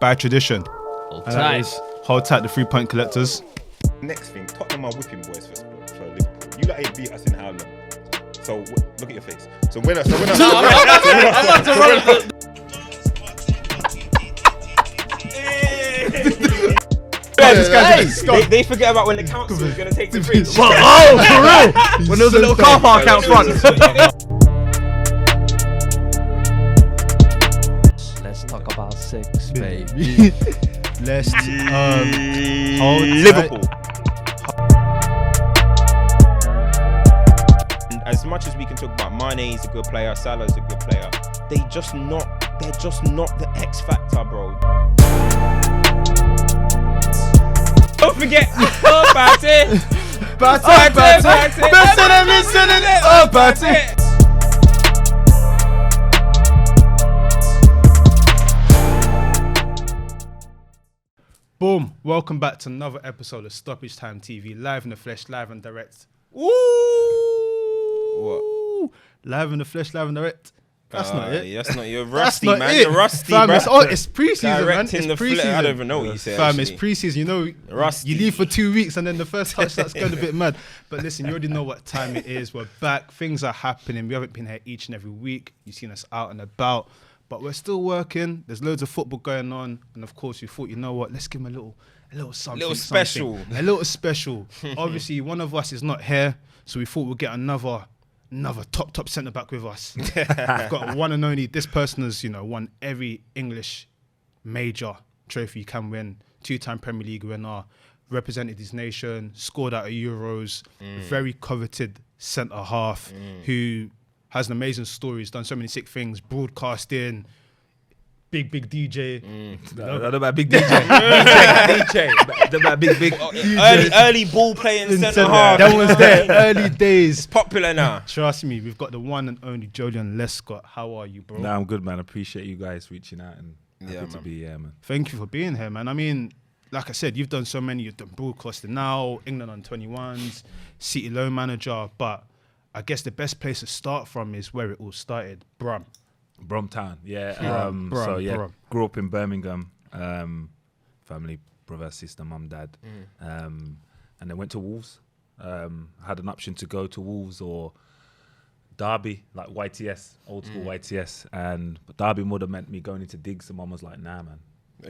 by tradition. Hold And that tight. is hold tight, the 3-point collectors. Next thing, Tottenham are whipping boys for Liverpool. You lot ain't beat us in how long? So look at your face. So when I I'm about to roll. they forget about when the council is going to take the fridge. Oh, for real? When there was a little car park out front. Let's talk about sex, baby. Let's hold Liverpool. And as much as we can talk about Mane is a good player, Salah's a good player, they're just not the X factor, bro. Don't forget about it. Boom! Welcome back to another episode of Stoppage Time TV, live in the flesh, live and direct. Woo! What? Live in the flesh, live and direct. That's not it. That's not. You're rusty, That's not man. it. You're rusty, fam, bro. it's pre-season, man. Directing It's the pre-season. I don't even know what you said. Fam, it's actually. pre-season. You know, Rusty. you leave for 2 weeks and then the first touch starts going a bit mad. But listen, you already know what time it is. We're back. Things are happening. We haven't been here each and every week. You've seen us out and about. But we're still working. There's loads of football going on. And of course, we thought, you know what? Let's give them a little something. Little special. Something. A little special. Obviously, one of us is not here. So we thought we'd get another top centre back with us. We've got one and only. This person has, won every English major trophy you can win. 2-time Premier League winner, represented his nation, scored out of Euros. Very coveted centre half who has an amazing story. He's done so many sick things, broadcasting. Big DJ. Not about big DJ. DJ. About big. Early ball playing centre half. That was there. Early days. Popular now. Trust me, we've got the one and only Joleon Lescott. How are you, bro? Nah, I'm good, man. Appreciate you guys reaching out and happy Yeah, to man. be here, man. Thank you for being here, man. I mean, like I said, you've done so many. You've done broadcasting now, England U21s, City loan manager. But I guess the best place to start from is where it all started, Brum. Bromtown, yeah. Brum. Grew up in Birmingham. Family, brother, sister, mum, dad. And then went to Wolves. Had an option to go to Wolves or Derby, like YTS, old school YTS. But Derby would have meant me going into digs. And mum was like, nah, man.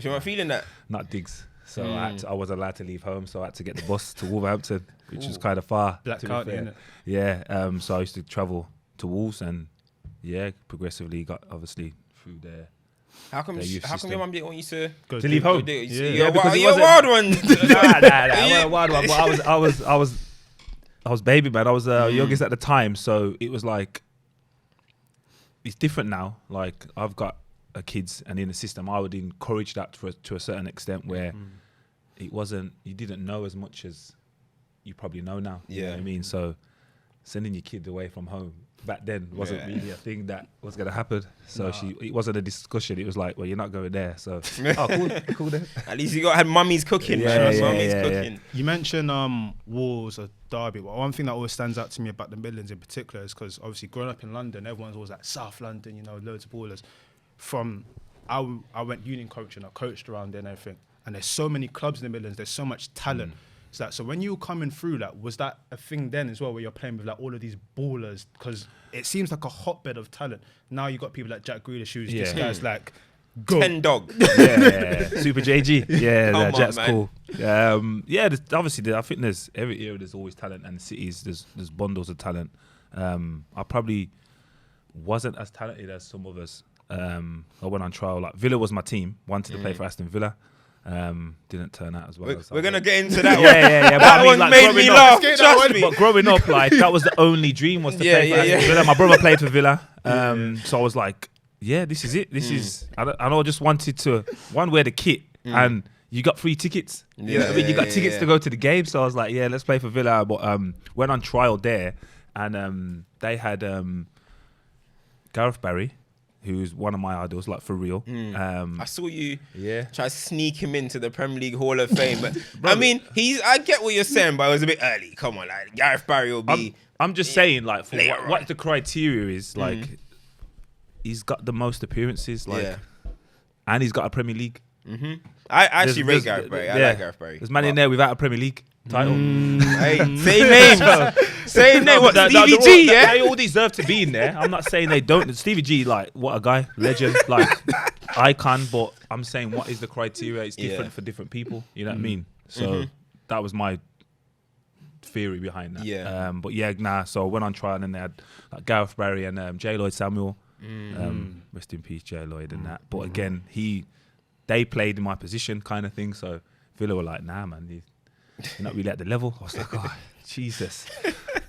You weren't feeling that? Not digs. So I was allowed to leave home, so I had to get the bus to Wolverhampton, which was kind of far. Black to be County, fair. innit? Yeah, so I used to travel to Wolves and progressively got obviously through there. How come Their youth your system. mum didn't want you to To leave home. You're because it a wasn't- wild one. I wasn't a wild one, but I was baby, man. I was youngest at the time, so it was like it's different now. Like I've got kids, and in the system, I would encourage that to a certain extent where it wasn't. You didn't know as much as you probably know now. You know what I mean? So sending your kid away from home back then wasn't really a thing that was going to happen. So it wasn't a discussion. It was like, well, you're not going there. So cool then. At least you had mummy's cooking, Yeah, man. yeah, Mummy's yeah, cooking. You mentioned Wolves or Derby. But one thing that always stands out to me about the Midlands in particular is because obviously growing up in London, everyone's always like South London, loads of ballers. I went union coaching, I coached around there and everything. And there's so many clubs in the Midlands, there's so much talent. So when you were coming through, was that a thing then as well, where you're playing with all of these ballers? Because it seems like a hotbed of talent. Now you got people like Jack Grealish, who's this guy's like, go. 10 dog. Yeah, Super JG. Yeah, Come on, Jack's man. cool. Obviously, I think there's every era there's always talent, and cities there's bundles of talent. I probably wasn't as talented as some of us. I went on trial. Like Villa was my team. Wanted to play for Aston Villa. Didn't turn out as well. We're going to get into that one. Yeah. But That I mean, one like, made me growing laugh. up- Trust me. But growing up, like that was the only dream was to play for Aston Villa. My brother played for Villa, so I was like, yeah, this is it. This is. I just wanted to wear the kit, and you got free tickets. You know what I mean? You got tickets to go to the game, so I was like, yeah, let's play for Villa. But went on trial there, and they had Gareth Barry, who's one of my idols, like for real. I saw you Yeah. try to sneak him into the Premier League Hall of Fame. But I mean, I get what you're saying, but it was a bit early. Come on, like Gareth Barry will be. I'm just saying, like, for Later what on. the criteria is, like, he's got the most appearances, like, Yeah. and he's got a Premier League. I actually rate There's- Gareth Barry. I yeah. like Gareth Barry. There's man in there without a Premier League title. Hey, same names. Same name. What, Stevie G, yeah? They all deserve to be in there. I'm not saying they don't. Stevie G, like, what a guy. Legend. Like, icon. But I'm saying, what is the criteria? It's different for different people. You know what I mean? So that was my theory behind that. Yeah. But yeah, nah. So I went on trial and they had like Gareth Barry and J. Lloyd Samuel. Rest in peace, J. Lloyd and that. But again, they played in my position kind of thing. So Villa were like, nah, man, you're not really at the level. I was like, oh, Jesus.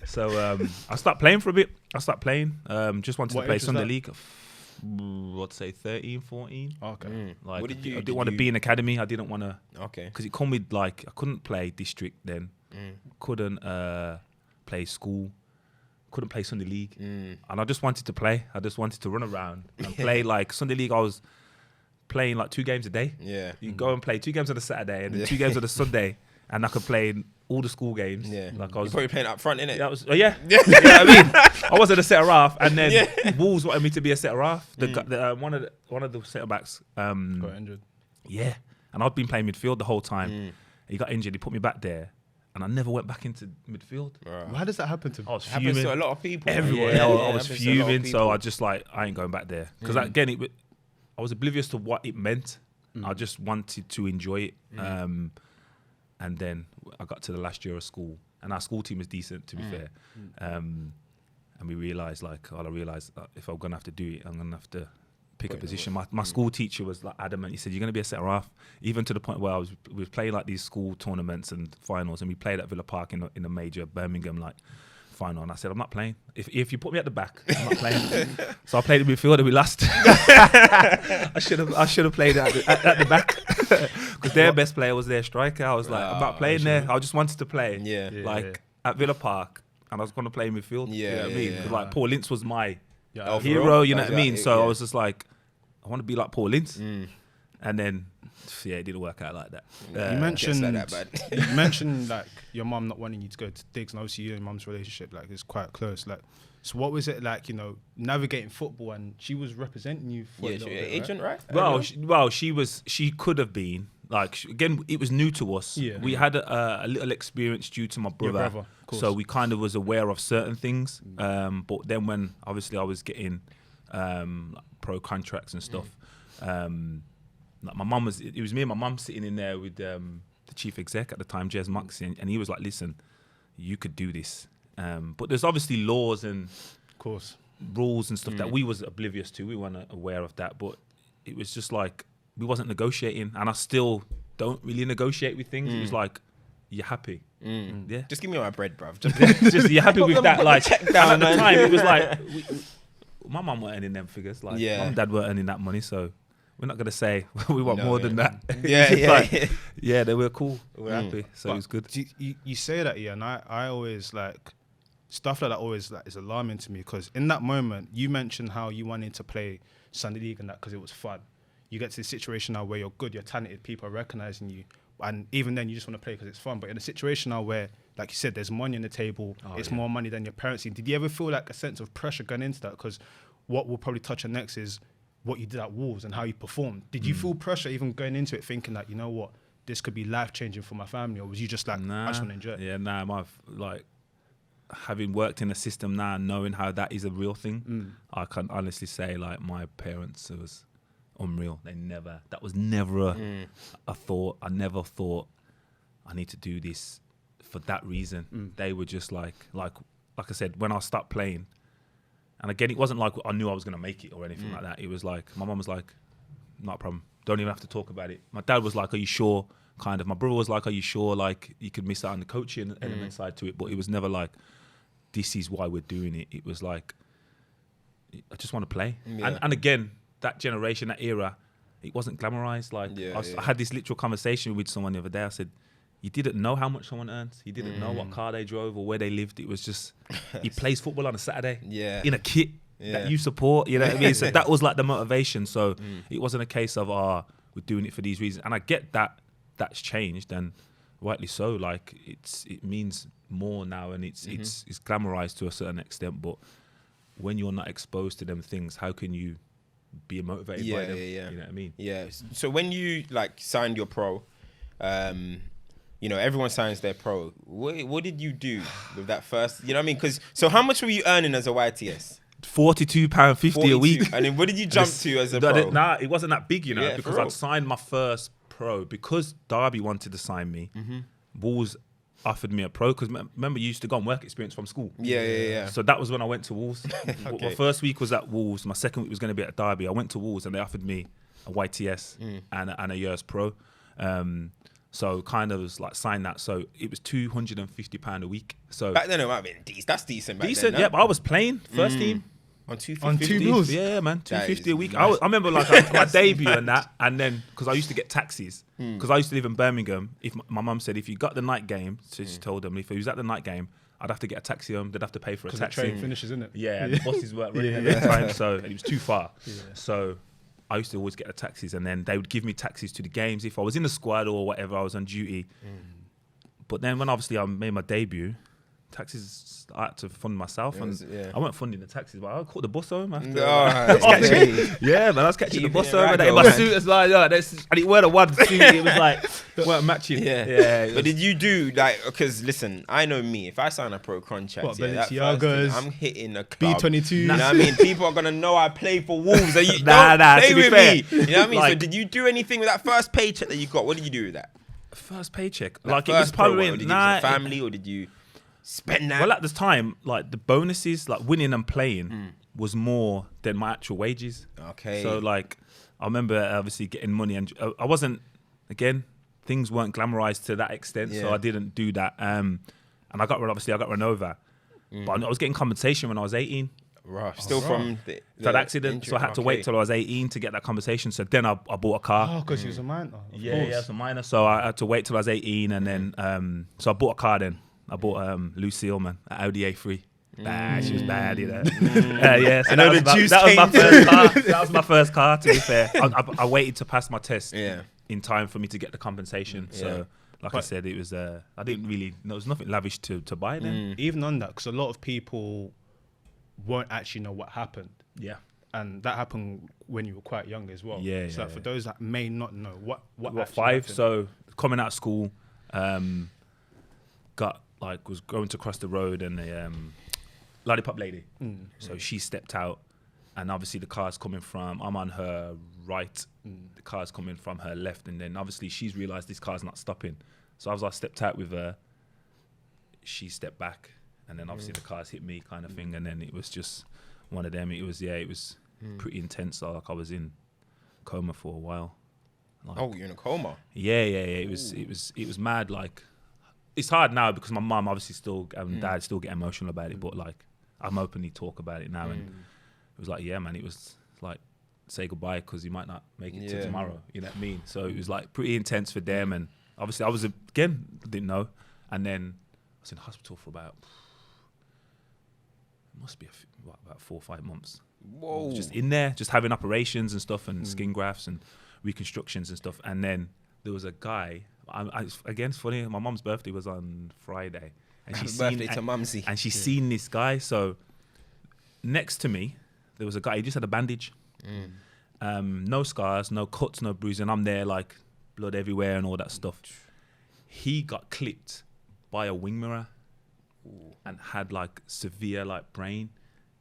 So I started playing for a bit. Just wanted to What play age was Sunday that? League. I'd say 13, 14. Okay. Like, What did you- I didn't did want to you- be in academy. I didn't want to, Okay. because it come with like, I couldn't play district then. Couldn't play school. Couldn't play Sunday League. And I just wanted to play. I just wanted to run around and play. Like Sunday League, I was playing like 2 games a day. Yeah. You go and play 2 games on a Saturday and then 2 games on a Sunday, and I could play in all the school games. Yeah. Like I You're was. probably playing up front, innit? That was, yeah. You know what I mean? I wasn't a centre half, and then Wolves wanted me to be a centre half. One of the centre backs. Got injured. Yeah, and I'd been playing midfield the whole time. He got injured. He put me back there, and I never went back into midfield. How does that happen to? I was Happens fuming. to a lot of people. Everywhere. Yeah, I was happens to a lot of fuming, so people. I just like, I ain't going back there. Because again, I was oblivious to what it meant. I just wanted to enjoy it. And then I got to the last year of school, and our school team was decent, to be fair. And we realised, like, if I'm going to have to do it, I'm going to have to pick a position. My school teacher was like adamant. He said, you're going to be a centre half, even to the point where we was playing like these school tournaments and finals, and we played at Villa Park in a major Birmingham like final, and I said, I'm not playing. If you put me at the back, I'm not playing. So I played in midfield and we lost. I should have played at the back because their best player was their striker. I was like, I'm not playing there. I just wanted to play. At Villa Park, and I was going to play midfield. You know what I mean? 'Cause, like Paul Ince was my hero. You know what I mean? So I was just like, I want to be like Paul Ince. And then, yeah, it didn't work out like that. You mentioned that bad. you mentioned like your mum not wanting you to go to digs, and obviously you and your mum's relationship like is quite close. Like, so what was it like? You know, navigating football, and she was representing you for a little bit, agent, right? She could have been like again. It was new to us. Yeah. We had a little experience due to my brother, brother, of course. so we kind of was aware of certain things. But then when obviously I was getting like pro contracts and stuff. Like my mum it was me and my mum sitting in there with the chief exec at the time, Jez Moxie, and he was like, listen, you could do this. But there's obviously laws and of course rules and stuff that we was oblivious to. We weren't aware of that, but it was just like, we wasn't negotiating, and I still don't really negotiate with things. It was like, you're happy. Yeah. Just give me my bread, bruv. Just you're happy with that. Like, check down, and at the man. time, it was like, my mum weren't earning them figures. Like, Yeah. mum and dad weren't earning that money, so we're not gonna say we want more than that. Yeah, They were cool. We're happy, so it was good. You say that, yeah, and I always like stuff like that. Always like is alarming to me because in that moment you mentioned how you wanted to play Sunday League and that because it was fun. You get to the situation now where you're good, you're talented, people are recognizing you, and even then you just want to play because it's fun. But in a situation now where, like you said, there's money on the table, it's more money than your parents see. Did you ever feel like a sense of pressure going into that? Because what we'll probably touch on next is what you did at Wolves and how you performed. Did you feel pressure even going into it thinking that, you know what, this could be life-changing for my family? Or was you just like, I just want to enjoy it? Yeah, like, having worked in a system now and knowing how that is a real thing, I can honestly say, like, my parents, it was unreal. That was never a thought. I never thought I need to do this for that reason. They were just like I said, when I stopped playing, and again, it wasn't like I knew I was going to make it or anything like that. It was like, my mum was like, not a problem. Don't even have to talk about it. My dad was like, are you sure? Kind of. My brother was like, are you sure? Like, you could miss out on the coaching element side to it. But it was never like, this is why we're doing it. It was like, I just want to play. Yeah. And again, that generation, that era, it wasn't glamorized. Like, I had this literal conversation with someone the other day. I said, you didn't know how much someone earns. You didn't know what car they drove or where they lived. It was just, he plays football on a Saturday in a kit that you support. You know what I mean? So that was like the motivation. So it wasn't a case of, we're doing it for these reasons. And I get that that's changed, and rightly so. Like, it means more now, and it's glamorized to a certain extent. But when you're not exposed to them things, how can you being motivated Yeah, by them. yeah. You know what I mean? Yeah. So when you like signed your pro, you know, everyone signs their pro. What did you do with that first? You know what I mean? Because so how much were you earning as a YTS? £42.50 a week. And then what did you jump to as a pro? Nah, it wasn't that big, you know, Yeah, because for real. I'd signed my first pro because Derby wanted to sign me. Wolves offered me a pro because remember you used to go on work experience from school. Yeah. So that was when I went to Wolves. Okay. My first week was at Wolves. My second week was going to be at Derby. I went to Wolves and they offered me a YTS and a year's pro. So kind of was like signed that. So it was £250 a week. So Back then it might have been decent. That's decent. Back decent, then, yeah. But I was playing first team. On 250. On 2 mils. Yeah, man, That £250 a is week. nice. I remember like my debut and that, and then because I used to get taxis because I used to live in Birmingham. If my mum said if you got the night game, so she told them if he was at the night game, I'd have to get a taxi home. They'd have to pay for a Because the taxi. train finishes, isn't it? Yeah, and the buses weren't running at that time, so and it was too far. So I used to always get the taxis, and then they would give me taxis to the games if I was in the squad or whatever. I was on duty. But then when obviously I made my debut, taxis I had to fund myself, and I weren't funding the taxis, but I caught the bus home after. Yeah, man, I was catching the bus Keeping it home right, in my man. suit. It's like, and it weren't a one suit. It was like weren't matching. Yeah. it But was- did you do like? Because listen, I know me. If I sign a pro contract, What, that first thing, Balenciagas, I'm hitting a club. B22s. You know what I mean? People are gonna know I play for Wolves. Are you, Nah, don't play to be with fair. me. You know what I mean? So Like- did you do anything with that first paycheck that you got? What did you do with that? first paycheck. That Like it was first pro, probably what, did you give it to the family or did you spend that? Well, at the time, like the bonuses, like winning and playing, was more than my actual wages. Okay. So like, I remember obviously getting money, and I wasn't. Again, things weren't glamorized to that extent, so Yeah. I didn't do that. And I got run over, but I was getting compensation when I was 18. Rough. Still from the That accident, injury. so I had to wait till I was 18 to get that compensation. So then I bought a car. Oh, because he was a minor. Of Yeah, course. it's a minor. So I had to wait till I was 18, and then so I bought a car. Then I bought Lucille, man, an Audi A3. Bad, she was bad, you know. Yeah, so I know that the was juice that was my came first car. That was my first car. To be fair, I waited to pass my test Yeah. in time for me to get the compensation. So, like I said, it was I didn't really. There was nothing lavish to buy then. Even on that, because a lot of people won't actually know what happened. Yeah. And that happened when you were quite young as well. Yeah, So yeah, for yeah. those that may not know, what What, actually 5? happened? So coming out of school, was going to cross the road, and a lollipop lady. So she stepped out, and obviously the car's coming from. I'm on her right. The car's coming from her left, and then obviously she's realised this car's not stopping. So as I stepped out with her, she stepped back, and then obviously the car's hit me, kind of thing. And then it was just one of them. It was pretty intense. Like I was in coma for a while. Like, Oh, you're in a coma. yeah. It was mad. Like, it's hard now because my mum obviously still and dad still get emotional about it, but like I'm openly talk about it now, and it was like, yeah, man, it was like say goodbye because you might not make it to tomorrow. You know what I mean? So it was like pretty intense for them, and obviously I was didn't know, and then I was in hospital for about about 4 or 5 months. Whoa. Just in there, just having operations and stuff, and skin grafts and reconstructions and stuff. And then there was a guy. Again, it's funny. My mum's birthday was on Friday, and Happy she's birthday to Mumsy. and she's seen this guy. So next to me, there was a guy. He just had a bandage, no scars, no cuts, no bruising. I'm there, like blood everywhere and all that stuff. He got clipped by a wing mirror and had like severe like brain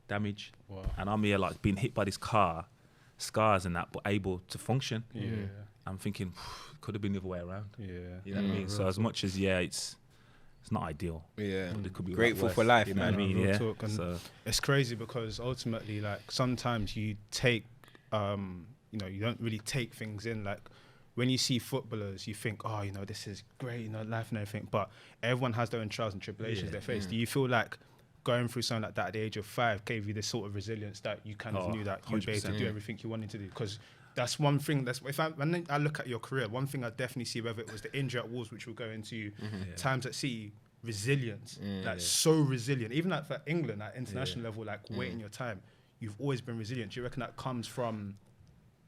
damage. Wow. And I'm here like being hit by this car, scars and that, but able to function. Yeah. I'm thinking could have been the other way around. Yeah. You know what I mean? So as much as it's not ideal. Yeah. But it could be a lot Grateful worse, for life, you know man. what I mean? Real Yeah. talk. And So it's crazy because ultimately, like, sometimes you take, you don't really take things in. Like, when you see footballers, you think, oh, this is great, life and everything. But everyone has their own trials and tribulations they face. Do you feel like going through something like that at the age of 5 gave you this sort of resilience that you kind of knew that you'd be able to 100%. do everything you wanted to do? Because that's one thing. When I look at your career, one thing I definitely see, whether it was the injury at Wolves, which we'll go into, times at City, resilience, so resilient. Even like for England at international level, like waiting your time, you've always been resilient. Do you reckon that comes from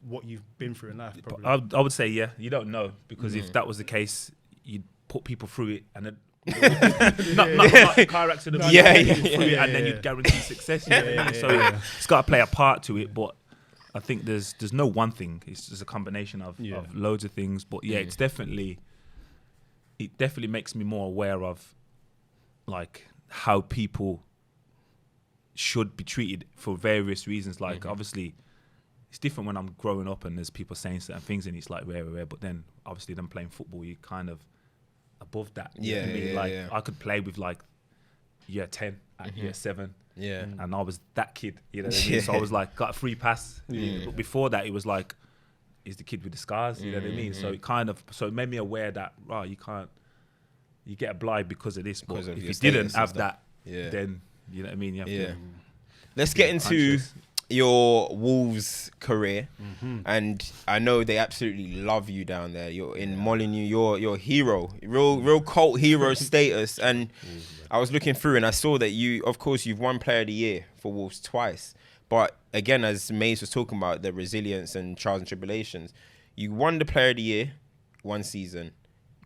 what you've been through in life? Probably. I would say, yeah, you don't know, because if that was the case, you'd put people through it and then not a car accident, Yeah, you'd put yeah, people through it and then you'd guarantee success. You know what I mean? So it's got to play a part to it, but I think there's no one thing. It's just a combination of loads of things. But yeah, it definitely makes me more aware of like how people should be treated for various reasons. Like obviously it's different when I'm growing up and there's people saying certain things and it's like rare. But then obviously them playing football, you kind of above that. You know what I mean? Like I could play with like year 10 at year 7. Yeah. And I was that kid, you know what I mean? So I was like, got a free pass. But before that, it was like, he's the kid with the scars, you know what I mean? So it made me aware that, right, you get a blind because of this. But if you didn't have that, then, you know what I mean? You have to, let's get into your Wolves career. And I know they absolutely love you down there. You're in Molineux, you're a hero, real cult hero status. And I was looking through and I saw that you've won Player of the Year for Wolves twice. But again, as Mays was talking about the resilience and trials and tribulations, you won the Player of the Year one season,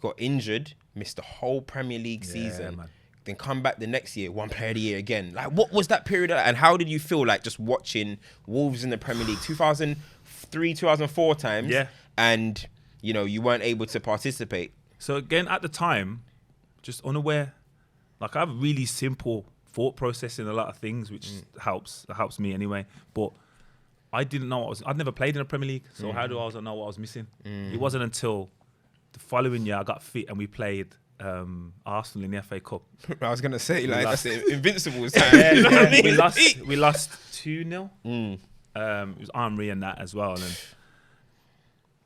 got injured, missed the whole Premier League season, man. then come back the next year, won Player of the Year again. Like, what was that period like? And how did you feel like just watching Wolves in the Premier League 2003, 2004 times? Yeah. And, you know, you weren't able to participate. So again, at the time, just unaware. Like I have a really simple thought process in a lot of things, which helps me anyway. But I didn't know I'd never played in a Premier League, so how do I know what I was missing? It wasn't until the following year I got fit and we played Arsenal in the FA Cup. I was gonna say that's the Invincibles time. You know what I mean? We lost 2-0. It was Henry and that as well, and then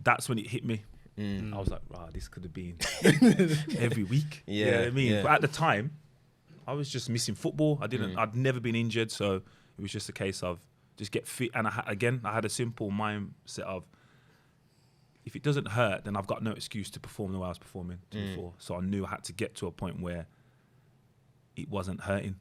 that's when it hit me. I was like, wow, this could have been every week. You know what I mean? But at the time, I was just missing football. I'd never been injured, so it was just a case of just get fit. And I had a simple mindset of, if it doesn't hurt, then I've got no excuse to perform the way I was performing before. So I knew I had to get to a point where it wasn't hurting.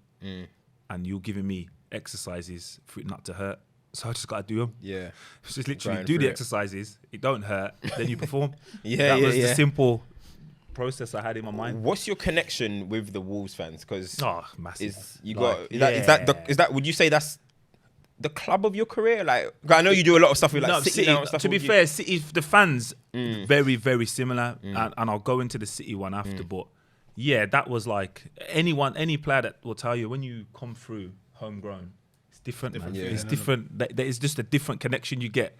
And you're giving me exercises for it not to hurt. So I just got to do them. Yeah. It's just literally do the exercises. It don't hurt. Then you perform. That was the simple process I had in my mind. What's your connection with the Wolves fans? Because massive. Would you say that's the club of your career? Like, I know you do a lot of stuff with like City now and stuff. To be fair, City, the fans very, very similar, and I'll go into the City one after. But yeah, that was like any player that will tell you when you come through homegrown, it's different, man. It's different. There is just a different connection you get.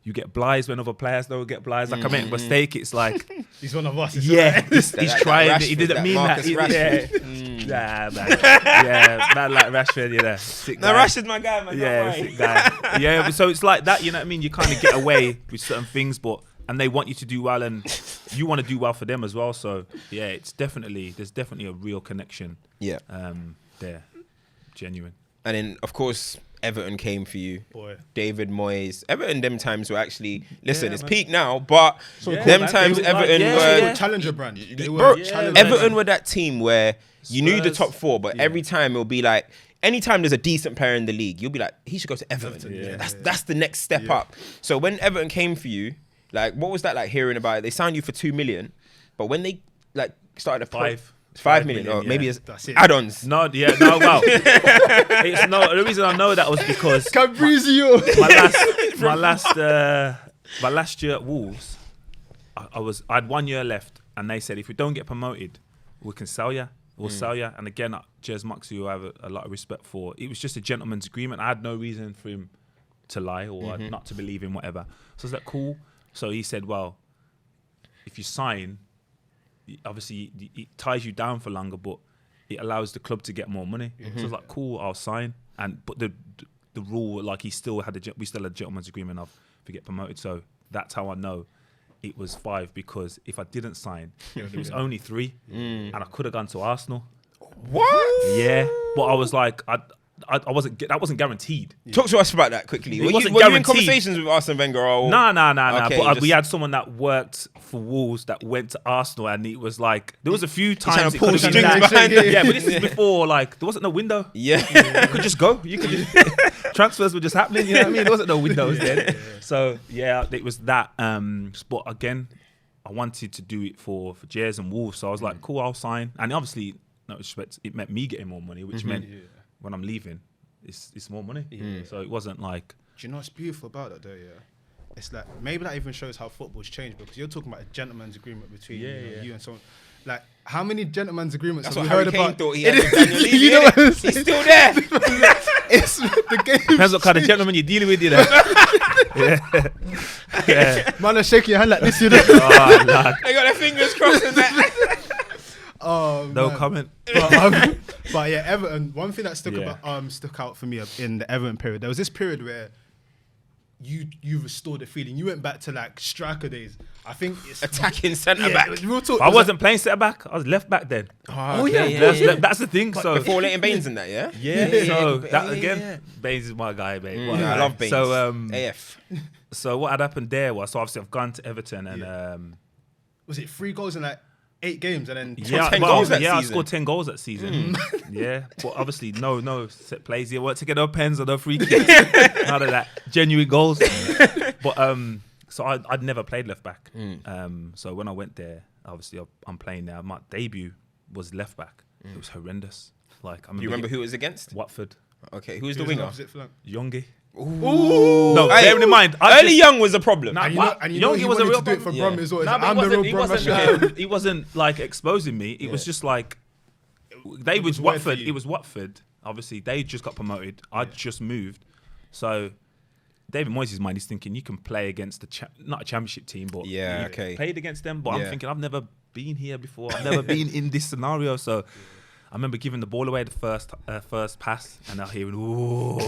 You get blighs when other players don't get blighs. Like I made a mistake, it's like he's one of us. He's trying it. He didn't mean that. Nah, man. Man like Rashford, sick guy. No, Rashford's my guy, man. Sick guy. Yeah, so it's like that, you know what I mean? You kind of get away with certain things, and they want you to do well, and you want to do well for them as well. So yeah, there's definitely a real connection. Yeah. There, genuine. And then of course Everton came for you. Boy. David Moyes. Everton them times were actually it's peak now, but them times Everton were challenger brand. Everton were that team where you knew the top four, but every time it'll be like, anytime there's a decent player in the league, you'll be like, he should go to Everton. That's the next step up. So when Everton came for you, like, what was that like hearing about it? They signed you for 2 million, but when they like started a 5 million, or maybe it's add-ons. Wow. The reason I know that was because my last year at Wolves, I had 1 year left, and they said if we don't get promoted, we can sell you. We'll sell you. And again, Jez Moxie, who I have a lot of respect for, it was just a gentleman's agreement. I had no reason for him to lie or not to believe in whatever. So I was like, cool. So he said, well, if you sign, obviously it ties you down for longer, but it allows the club to get more money. So I was like, cool, I'll sign. But the rule, like we still had a gentleman's agreement of if we get promoted. So that's how I know it was 5, because if I didn't sign, it was only 3, and I could have gone to Arsenal. What? Yeah, but I was like, I wasn't. That wasn't guaranteed. Talk to us about that quickly. Were you in conversations with Arsene Wenger? No. Okay, but we had someone that worked for Wolves that went to Arsenal, and it was like there was a few times it could have been that. Yeah, but this is before, like, there wasn't no window. Yeah, you could just go. You could just transfers were just happening. You know what I mean? There wasn't no windows then. So yeah, it was that. But again, I wanted to do it for Jez and Wolves, so I was like, cool, I'll sign. And obviously, no respect, it meant me getting more money, which meant when I'm leaving, it's more money. So it wasn't like Do you know what's beautiful about that though? Yeah, it's like maybe that even shows how football's changed because you're talking about a gentleman's agreement between you and someone. Like, how many gentleman's agreements That's have what we heard Harry Kane about? thought he had with Daniel Levy, You know what I'm saying? He's still there. It's the game. Depends what kind of gentleman you're dealing with, you know. yeah. Man, are shaking your hand like this, you know. Oh, lad. They got their fingers crossed and that. Oh, No man. comment. But yeah, Everton. One thing that stuck out for me in the Everton period. There was this period where you restored the feeling. You went back to like striker days. I think it's Attacking centre it back. was real talk. I wasn't playing centre back. I was left back then. Oh, That's the thing. So Before letting Baines in that, yeah? so that yeah, again, yeah. Baines is my guy, mate. I love Baines. So AF. so what had happened there was, so obviously I've gone to Everton and Was it 3 goals in like 8 games and then yeah, 10 well, goals that yeah, I season. scored 10 goals that season. Yeah, but obviously no set plays. You weren't taking no pens or no free kicks. None of that. Genuine goals. But so I'd never played left back. So when I went there, obviously I'm playing now. My debut was left back. It was horrendous. Like I You remember who it was against? Watford. Okay, who's the Who was on winger? opposite flank? Youngie. Ooh. No, Hey, bearing in mind, Early Young was a problem. Nah, And you know, what? and you know Youngie he was a wanted real to do it for problem. Brum as well. No, Like, but I'm the real he Brum wasn't, Russia. he wasn't like exposing me. It was just like they was weird for Watford. you. It was Watford. Obviously, they just got promoted. I'd just moved, so David Moyes' mind is thinking you can play against not a championship team, but Yeah, you okay. played against them. But I'm Yeah. thinking I've never been here before. I've never been in this scenario. So I remember giving the ball away the first pass, and I hearing ooh.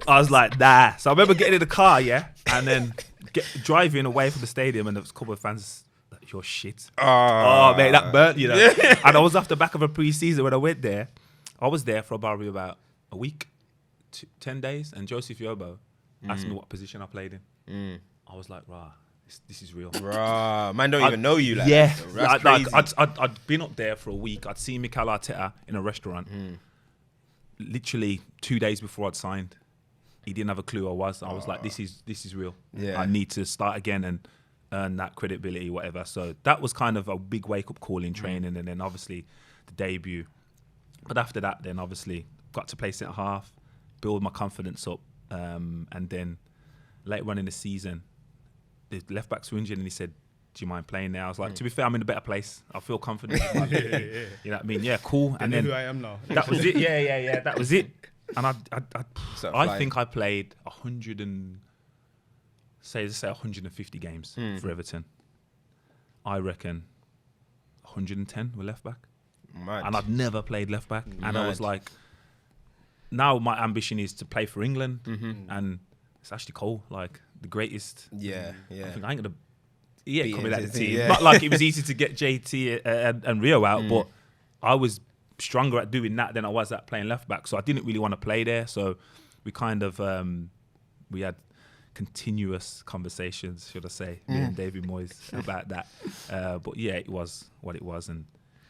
I was like, nah. So I remember getting in the car, yeah, and then driving away from the stadium, and there was a couple of fans like, "You're shit." Oh, mate, that burnt, you know. And I was off the back of a pre-season when I went there. I was there for about a week, 10 days, and Joseph Yobo asked me what position I played in. I was like, rah, this is real. Bruh, man don't even know you. Like, Yeah, that's like crazy. I'd been up there for a week. I'd seen Mikel Arteta in a restaurant. Literally 2 days before I'd signed, he didn't have a clue who I was. I was like, this is real. Yeah. I need to start again and earn that credibility, whatever. So that was kind of a big wake up call in training, and then obviously the debut. But after that, then obviously got to play centre half, build my confidence up, and then later on in the season, the left backs were injured, and he said, "Do you mind playing there?" I was like, "To be fair, I'm in a better place. I feel confident." You know what I mean? Yeah, cool. And then who I am now. That was it. Yeah. That was it. And So I flying. think I played 150 games for Everton. I reckon 110 were left back. Mad. And I'd never played left back. And I was Mad. like, now my ambition is to play for England. And it's actually Cole, like the greatest. Yeah. I think I ain't gonna. He ain't Beat coming him out to the the team. team, Not like it was easy to get JT and Rio out, but I was stronger at doing that than I was at playing left back. So I didn't really want to play there. So we kind of we had continuous conversations, should I say, me and David Moyes about that. But yeah, it was what it was, and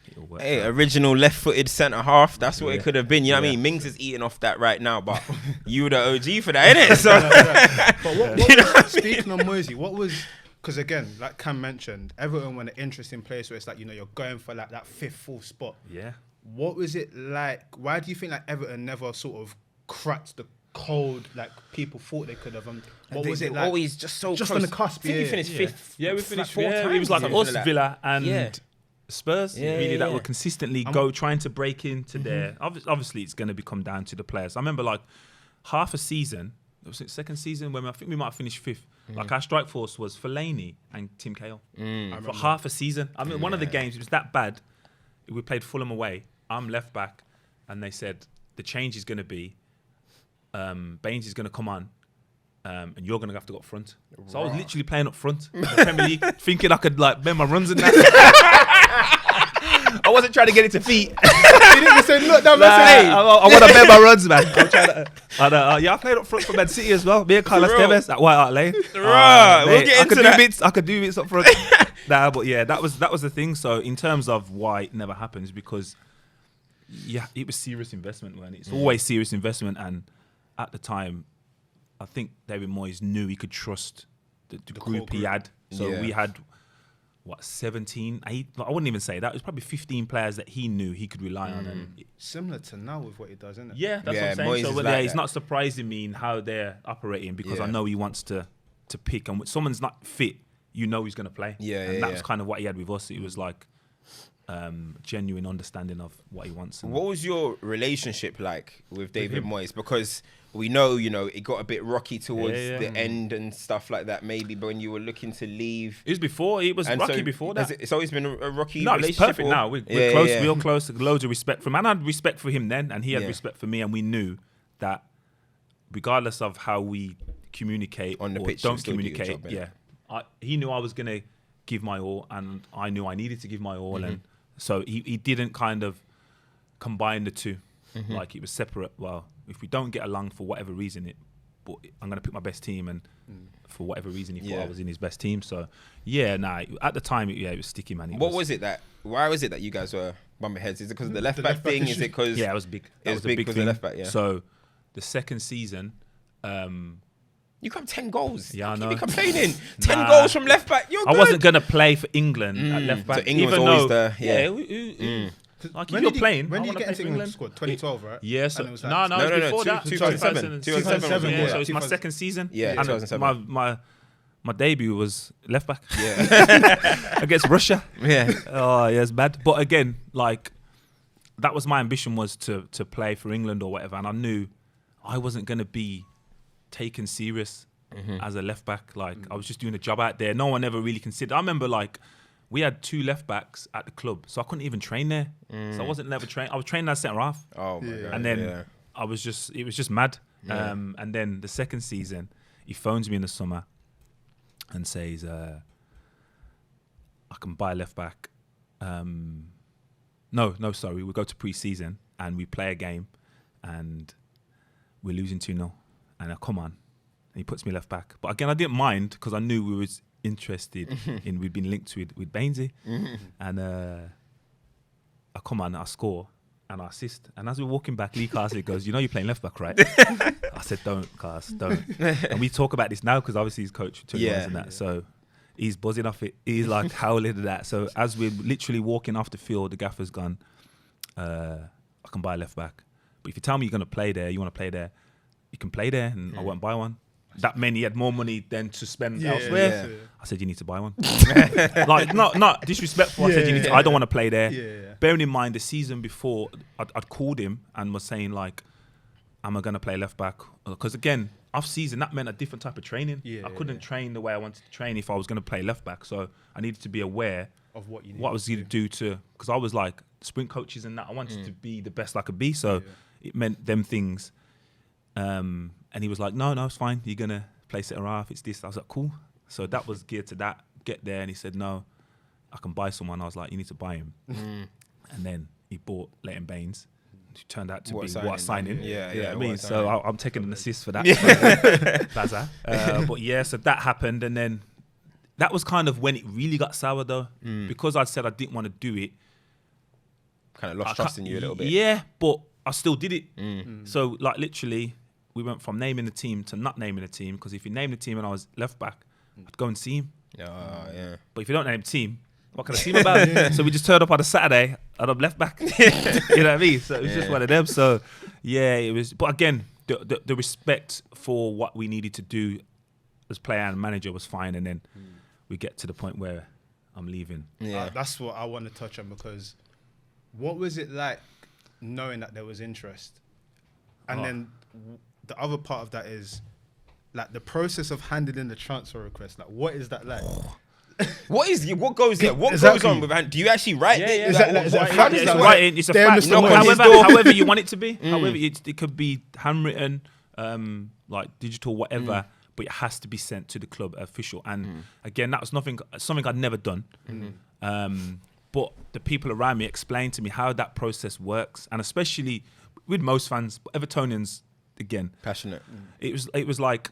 it all worked Hey, out. original left-footed centre half. That's what it Yeah. could have been. You know what I Yeah. mean? Mings is eating off that right now, but you were the OG for that, innit? So But what speaking of Moisey, what was, because again, like Cam mentioned, Everton were an interesting place where it's like, you know, you're going for like that 5th, 4th spot. Yeah. What was it like? Why do you think like Everton never sort of cracked the code like people thought they could have? What was it like? Always just so Just close. on the cusp, I think we yeah. finished Yeah. 5th. Yeah, we like finished 4 yeah, times. it was like something us, that. Villa, and Yeah. Spurs. Yeah, really, yeah, that yeah. would consistently go trying to break into there. Obviously, it's going to become down to the players. I remember like half a season. It was the second season when I think we might have finished 5th. Like our strike force was Fellaini and Tim Cahill for half a season. I mean, one of the games it was that bad. We played Fulham away. I'm left back, and they said the change is going to be Baines is going to come on, and you're going to have to go up front. So I was literally playing up front in the Premier League, thinking I could like bend my runs and that. I wasn't trying to get it to feet. You didn't say, look, that Nah, man I want to bend my runs, man. I'm trying to, yeah, I played up front for Man City as well. Me and Carlos Bro. Tevez at White Hart Lane. Right, we'll Mate, get into I that. could do bits up front. Nah, but yeah, that was the thing. So in terms of why it never happens, because yeah, it was serious investment, man. It's always serious investment, and at the time, I think David Moyes knew he could trust the group he group. had. So Yeah. we had 17, 8. I wouldn't even say that. It was probably 15 players that he knew he could rely on. And Similar to now with what he does, isn't it? yeah, that's what I'm saying. Moyes So is but like he's that. not surprising me in how they're operating because I know he wants to pick. And when someone's not fit, you know he's going to play. And that was kind of what he had with us. It was like genuine understanding of what he wants. And What was your relationship like with David Moyes? Because we know, it got a bit rocky towards the end and stuff like that. Maybe when you were looking to leave, it was before. It was and rocky so before that. it's always been a rocky No, relationship. it's perfect or- now. We're close, real close. Loads of respect for him. And I had respect for him then, and he had respect for me. And we knew that regardless of how we communicate On the or pitch, don't you'll still do your communicate, job, he knew I was going to give my all, and I knew I needed to give my all. And so he didn't kind of combine the two. Like it was separate. Well, if we don't get along for whatever reason, but I'm going to pick my best team, and for whatever reason he thought I was in his best team. So at the time it was sticky, man. Why was it that you guys were bumping heads? Is it because of the left back thing? Is it because it was big? It was big because thing. the left back. Yeah. So the second season, you got 10 goals. Yeah, I know. You be complaining. 10 Nah. goals from left back. You're I good. wasn't gonna play for England at left back. So England was even always though, the like When if you're did he- playing, when I did you wanna get play into for England squad? 2012, right? Yeah, so And it was no, like- it was before that. 2007. 2007, Yeah, yeah. so it's my second season. Yeah, And 2007. my debut was left back Yeah. against Russia. Yeah. Oh, yeah, it's bad. But again, like that was my ambition, was to play for England or whatever, and I knew I wasn't gonna be taken serious as a left back. Like I was just doing a job out there. No one ever really considered. I remember like we had 2 left backs at the club, so I couldn't even train there. So I wasn't never trained. I was training as centre half. Oh my god. And then it was just mad. And then the second season, he phones me in the summer and says, I can buy a left back. No, sorry. We go to pre-season and we play a game and we're losing 2-0. And I come on. And he puts me left back. But again, I didn't mind because I knew we was interested in, we'd been linked with Bainesy. And I come on, I score and I assist. And as we're walking back, Lee Carsley goes, you're playing left back, right? I said, don't, Cars, don't. And we talk about this now because obviously he's coach 21s and that. So he's buzzing off it. He's like howling at that. So as we're literally walking off the field, the gaffer's gone, I can buy a left back. But if you tell me you're going to play there, you want to play there, you can play there and I won't buy one. That meant he had more money than to spend elsewhere. I said, you need to buy one. Like, not disrespectful. I said, I don't want to play there. Bearing in mind, the season before, I'd called him and was saying, like, am I going to play left back? Because, again, off-season, that meant a different type of training. I couldn't train the way I wanted to train if I was going to play left back. So I needed to be aware of what I was going to do to... Because I was, like, sprint coaches and that. I wanted to be the best I could be. So it meant them things... and he was like, no, it's fine. You're going to play centre half. It's this. I was like, cool. So that was geared to that. Get there. And he said, no, I can buy someone. I was like, you need to buy him. And then he bought Leighton Baines. It turned out to be what a signing. Yeah, I mean, so I'm taking an assist for that. Baza. But yeah, so that happened. And then that was kind of when it really got sour though. Because I said I didn't want to do it. Kind of lost trust in you a little bit. Yeah, but I still did it. So like literally... We went from naming the team to not naming the team because if you name the team and I was left back, I'd go and see him. But if you don't name the team, what can I see him about? So we just turned up on a Saturday and I'm left back. You know what I mean? So it was just one of them. So yeah, it was. But again, the respect for what we needed to do as player and manager was fine. And then we get to the point where I'm leaving. That's what I want to touch on because what was it like knowing that there was interest? And then the other part of that is like the process of handling the transfer request. Like, what is that like? What goes there? What Exactly. goes on with? Do you actually write it? Is that a how does fact? that Like, work? It's a Damn, fact. Mr. Moyes. However you want it to be. However, it could be handwritten, like digital, whatever. But it has to be sent to the club official. And again, that was something I'd never done. But the people around me explained to me how that process works, and especially with most fans, Evertonians. Again, Passionate. It was like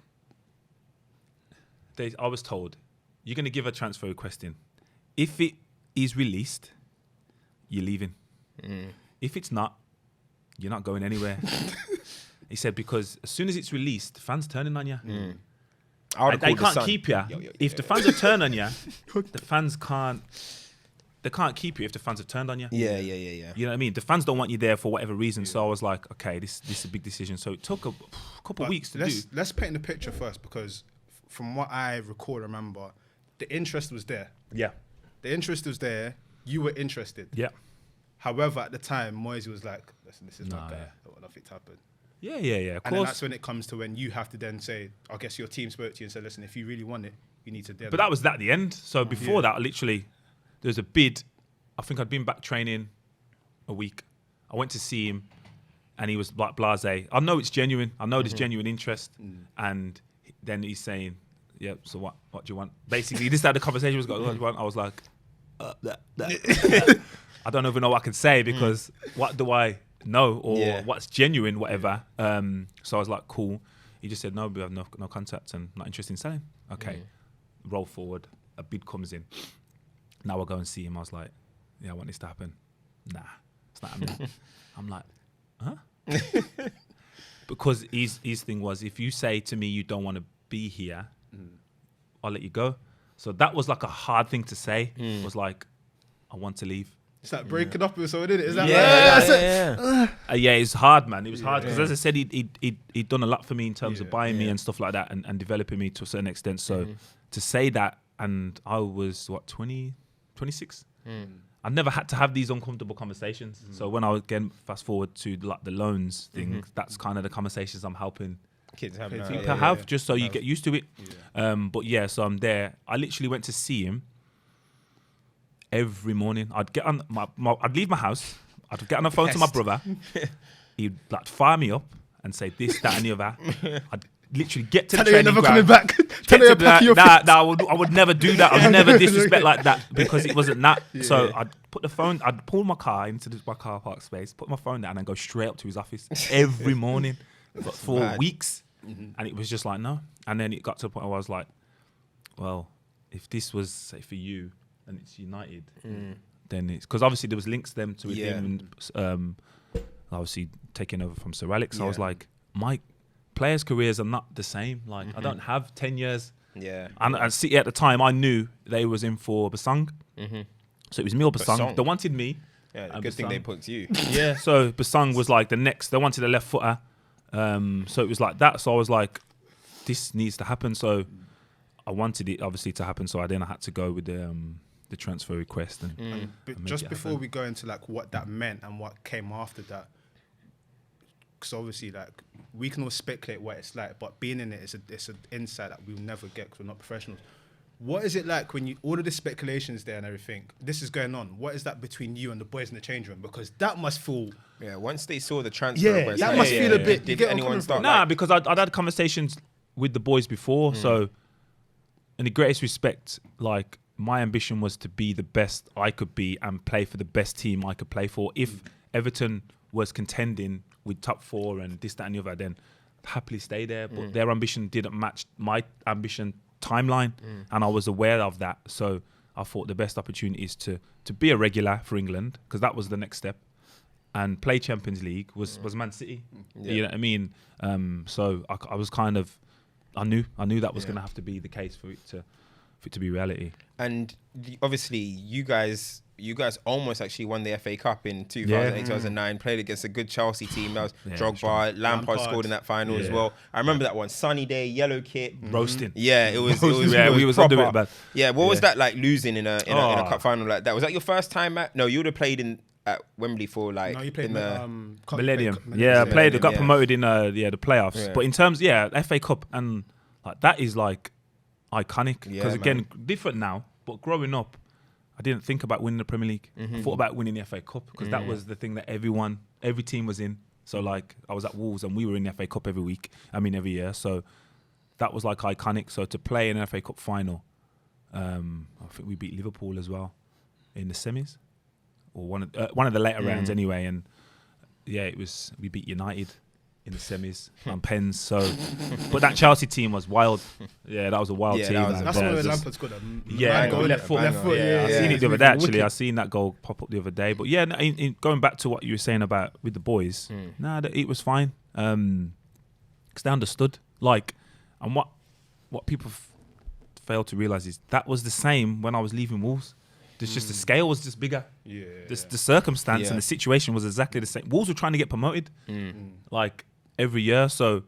I was told you're going to give a transfer request in. If it is released, you're leaving. If it's not, you're not going anywhere. He said because as soon as it's released, fans turning on you. I would've They called the can't Sun. keep you. Yo, yo, If yo. the fans have turned on you, the fans can't. They can't keep you if the fans have turned on you. Yeah. You know what I mean? The fans don't want you there for whatever reason. So I was like, okay, this is a big decision. So it took a couple But weeks to do. let's paint the picture first, because from what I remember, the interest was there. Yeah. The interest was there. You were interested. Yeah. However, at the time, Moyes was like, "Listen, this is Nah, not going yeah. to nothing happen." Yeah. Of And then course. that's when it comes to when you have to then say, I guess your team spoke to you and said, "Listen, if you really want it, you need to." But that was at the end. So before that, literally, there was a bid. I think I'd been back training a week. I went to see him, and he was like blasé. I know it's genuine. I know there's genuine interest. And then he's saying, "Yeah, so what do you want?" Basically, this is how the conversation was going. What do you want? I was like, I don't even know what I can say, because what do I know, or what's genuine, whatever. So I was like, cool. He just said, no, we have no contact and not interested in selling. Okay, roll forward. A bid comes in. Now I go and see him. I was like, yeah, I want this to happen. Nah, it's not happening. I'm like, huh? Because his thing was, if you say to me you don't want to be here, I'll let you go. So that was like a hard thing to say. Was like, I want to leave. It's like breaking up with someone, isn't it? Is that Yeah, it's hard, man. It was hard because, as I said, he'd done a lot for me in terms of buying me and stuff like that, and developing me to a certain extent. So to say that, and I was 26. I never had to have these uncomfortable conversations. So when I was again fast forward to like the loans thing, that's kind of the conversations I'm helping Kids have people have, just so you get used to it. But yeah, so I'm there. I literally went to see him every morning. I'd get on I'd leave my house. I'd get on the phone to my brother. He'd like fire me up and say this, that, and the other. I'd literally get to the training never ground. coming back. Tell her you're packing your things. I would never do that. I would never disrespect like that, because it wasn't that. So I'd pull my car into my car park space, put my phone down, and go straight up to his office every morning for weeks. And it was just like, no. And then it got to a point where I was like, well, if this was, say, for you and it's United, then it's, because obviously there was links to them to him, and obviously taking over from Sir Alex. I was like, my players' careers are not the same. Like, I don't have 10 years. And City at the time, I knew they was in for Basang. So it was me or Basang. They wanted me. Yeah, good thing they picked you. Yeah, so Basang was like the next. They wanted a left footer. So it was like that. So I was like, this needs to happen. So I wanted it obviously to happen. So I had to go with the transfer request. And just before we go into like what that meant and what came after that, because obviously like we can all speculate what it's like, but being in it, it's an insight that we'll never get because we're not professionals. What is it like when you, all of the speculations there and everything, this is going on? What is that between you and the boys in the change room? Because that must feel... Yeah, once they saw the transfer request, that must feel a bit... Did anyone start? Nah, because I'd had conversations with the boys before. So in the greatest respect, like my ambition was to be the best I could be and play for the best team I could play for. If Everton was contending with top four and this, that and the other, then I'd happily stay there. But their ambition didn't match my ambition timeline, and I was aware of that. So I thought the best opportunity is to be a regular for England, because that was the next step, and play Champions League was Man City. You know what I mean? So I was kind of, I knew that was going to have to be the case for it to be reality. And obviously, you guys almost actually won the FA Cup in 2008, 2009. Played against a good Chelsea team. That was Drogba, Lampard scored in that final as well. I remember that one. Sunny day, yellow kit, roasting. Yeah, it was. We was under it, but yeah. What was that like, losing in a cup final like that? Was that your first time at? No, you would have played at Wembley for like. No, you played in the Millennium. I played. Got promoted in the playoffs. Yeah. But in terms, FA Cup, and like that is like iconic, because again, different now. But growing up, I didn't think about winning the Premier League. I thought about winning the FA Cup, because that was the thing that every team was in. So like I was at Wolves and we were in the FA Cup every year. So that was like iconic. So to play in an FA Cup final, I think we beat Liverpool as well in the semis, or one of the later rounds anyway. And we beat United in the semis on pens. So, but that Chelsea team was wild. Yeah, that was a wild team. That's where Lampard scored left foot. I seen it the other day actually. I seen that goal pop up the other day. But yeah, going back to what you were saying about with the boys, it was fine. Because they understood. Like, and what what people fail to realize is that was the same when I was leaving Wolves. There's just the scale was just bigger. Yeah. The circumstance Yeah. and the situation was exactly the same. Wolves were trying to get promoted like every year. So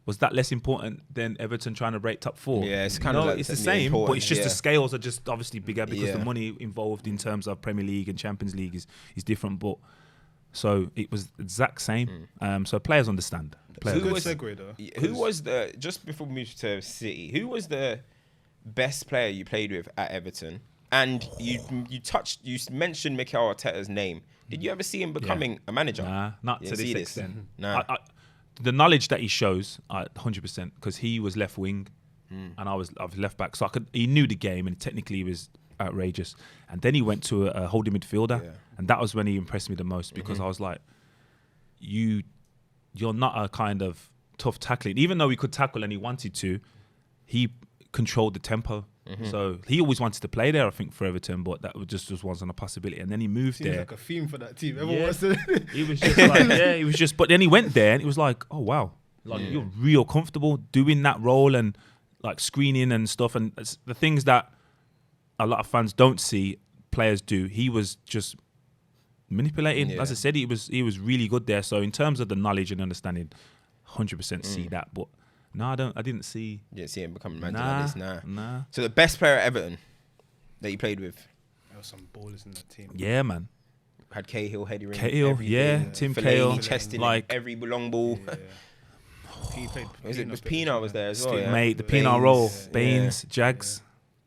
was that less important than Everton trying to break top 4? Yeah, it's kind of like it's the the same, but important, it's just yeah. the scales are just obviously bigger because Yeah. the money involved in terms of Premier League and Champions League is different. But so it was exact same. So players understand. Players Good was- segue though. Who was the, just before we move to City, who was the best player you played with at Everton? And you mentioned Mikel Arteta's name. Did you ever see him becoming a manager? Nah, not You to didn't this see extent. Nah. The knowledge that he shows, 100%, because he was left wing and I was left back, so he knew the game and technically he was outrageous. And then he went to a holding midfielder, Yeah. and that was when he impressed me the most because I was like, you're not a kind of tough tackling. Even though he could tackle and he wanted to, he controlled the tempo. So he always wanted to play there, I think, for Everton, but that just wasn't a possibility. And then he moved Seems there. like a theme for that team. Everyone Yeah. wants to. He was just like, he was just, but then he went there and it was like, oh wow, like you're real comfortable doing that role and like screening and stuff. And it's the things that a lot of fans don't see, players do. He was just manipulating. Yeah. As I said, he was really good there. So in terms of the knowledge and understanding, 100% see that. But no, I didn't see. You didn't see him becoming a manager like this, nah. Nah. So the best player at Everton that you played with There were some ballers in that team. Yeah, man. had Cahill heading in Cahill, every yeah, day. Tim Fellaini Cahill, chesting like- every long ball. Yeah. He played. Was Pina was there as well? Yeah? Mate, the Baines, Pienaar role, yeah. Baines, Jags.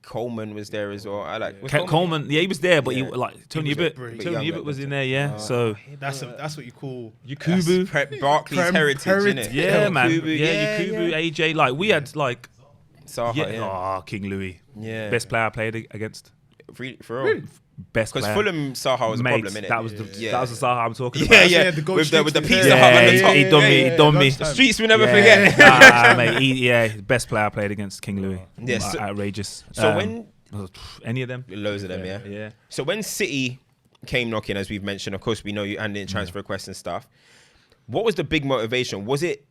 Coleman was there as well. I like was Coleman, yeah, he was there, but Yeah. he like Tony was a Abbott. brilliant- Tony young Abbott was at in the there, yeah. time. So That's what you call. Yakubu, Barclays Prem- heritage, heritage. innit? yeah, man, Yakubu, yeah, Yakubu, AJ, like we had like, Saha, yeah. oh, King Louis, Yeah. best player I played against, For real. best Because player. Fulham Saha was a Mate, problem, innit? that was the Yeah. that was the Zaha I'm talking Yeah, about. yeah. the gold With the streaks pizza was hut there. on the Yeah, top. he done me, he done me. lunchtime. Streets we never Yeah, forget. nah, mate, yeah, best player I played against King Louis. Yeah, so- outrageous. So when any of them, loads of them, yeah. yeah. So when City came knocking, as we've mentioned, of course we know you handed in transfer requests and stuff. What was the big motivation? Was it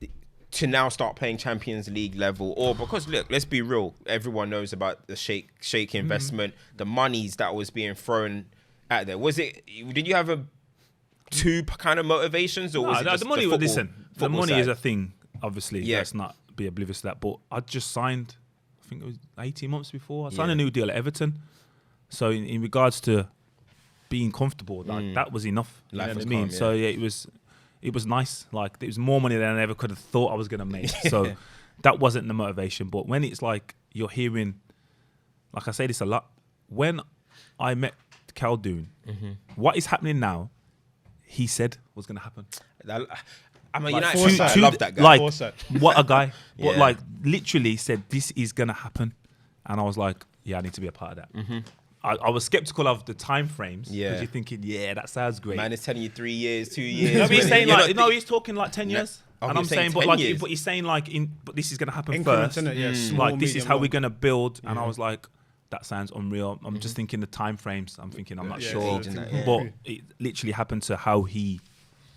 to now start playing Champions League level, or because look, let's be real, everyone knows about the shake investment, the monies that was being thrown out there. Was it? Did you have two kind of motivations, or was it just the money? the football, Listen, the football money side? is a thing. Obviously, Yeah. let's not be oblivious to that. But I just signed. I think it was 18 months before. I signed Yeah. a new deal at Everton. So in regards to being comfortable, like, that was enough. You Life know was what I mean? calm, So yeah, it was nice. Like it was more money than I ever could have thought I was gonna make. So that wasn't the motivation. But when it's like you're hearing, like I say this a lot, when I met Khaldoon, what is happening now, he said was gonna happen. I'm a Like United foresight. fan. I love that guy. Like, Foresight. what a guy. But Yeah. like, literally said, this is going to happen. And I was like, yeah, I need to be a part of that. I was skeptical of the time frames. Yeah. Because you're thinking, yeah, that sounds great. Man is telling you 3 years, 2 years. No, but he's when saying you're like, not- no, he's talking like 10 years. Oh, And he I'm was saying saying, but 10 like, years. but he's saying like, but this is going to happen Increments, first. innit? Yeah, small, Like, this is medium, how we're long. going to build. And I was like, that sounds unreal. I'm just thinking the time frames. I'm thinking, I'm not Yeah, sure. age and that, yeah. But it literally happened to how he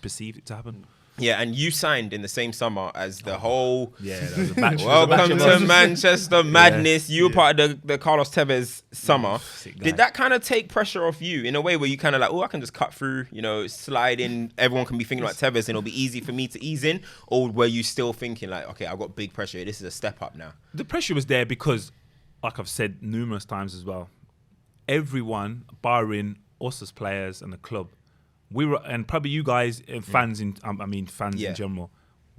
perceived it to happen. Yeah, and you signed in the same summer as the whole. Yeah, that was a batch. Welcome to Manchester Madness. You were part of the Carlos Tevez summer. Sick guy. Did that kind of take pressure off you in a way where you kind of like, oh, I can just cut through, slide in. Everyone can be thinking like Tevez and it'll be easy for me to ease in? Or were you still thinking like, okay, I've got big pressure. This is a step up now? The pressure was there because, like I've said numerous times as well, everyone, barring us as players and the club, we were, and probably you guys, fans fans Yeah. in general,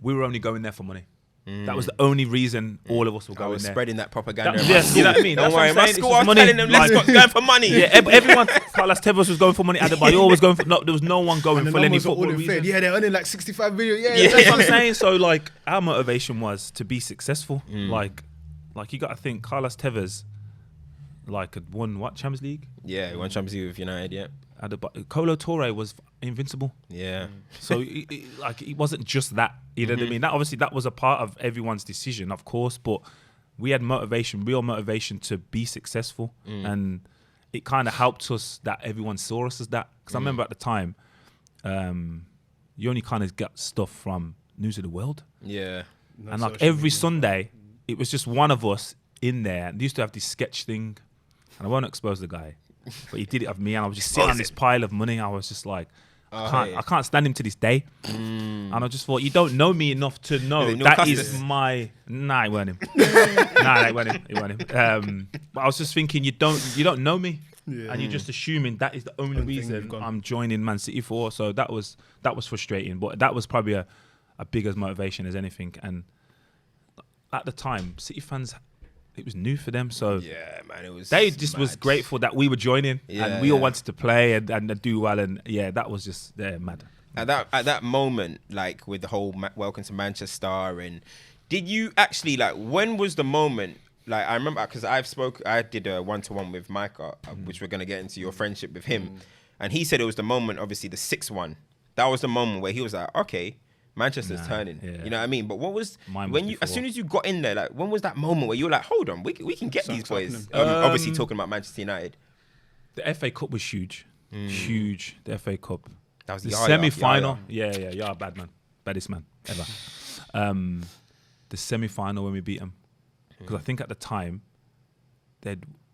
we were only going there for money. That was the only reason all of us were I going was there. spreading that propaganda. That- in my yeah, school. you know what I mean? Don't That's what worry, I'm my saying, school it's I was money. telling them, let's Like- go going for money. Yeah, everyone, Carlos Tevez was going for money, Adebayor was going for, no, there was no one going And the for any numbers are all football in reason. fed. Yeah, they're earning like 65 million. Yeah, Yeah. That's what I'm saying. So like our motivation was to be successful. Like you got to think Carlos Tevez, like had won what Champions League. Yeah, one Champions League with United, yeah. Colo Toure was invincible. Yeah. So it wasn't just that. You know what I mean? That obviously that was a part of everyone's decision, of course. But we had motivation, real motivation to be successful, and it kind of helped us that everyone saw us as that. Because I remember at the time, you only kind of got stuff from News of the World. Yeah. And like every Sunday, it was just one of us in there. And they used to have this sketch thing, and I won't expose the guy, but he did it of me, and I was just sitting on this pile of money. I was just like, I can't stand him to this day. And I just thought, you don't know me enough to know that is my. Nah, it weren't him. It weren't him. But I was just thinking, you don't know me. Yeah. And you're just assuming that is the only reason I'm joining Man City for. So that was frustrating. But that was probably a big as motivation as anything. And at the time, City fans, it was new for them. So yeah, man, it was. They just was grateful that we were joining, and we all wanted to play and do well. And yeah, that was just mad. At that moment, like with the whole welcome to Manchester, and did you actually like? When was the moment? Like I remember because I did a 1-to-1 with Micah, which we're gonna get into your friendship with him, and he said it was the moment, obviously the 6-1. That was the moment where he was like, okay, Manchester's turning. Yeah. You know what I mean? But what was when you, as soon as you got in there, like when was that moment where you were like, hold on, we can get these boys? Obviously talking about Manchester United. The FA Cup was huge, huge. The FA Cup. That was the semi-final. Yeah, you're a bad man, baddest man ever. The semi-final when we beat them. Because I think at the time,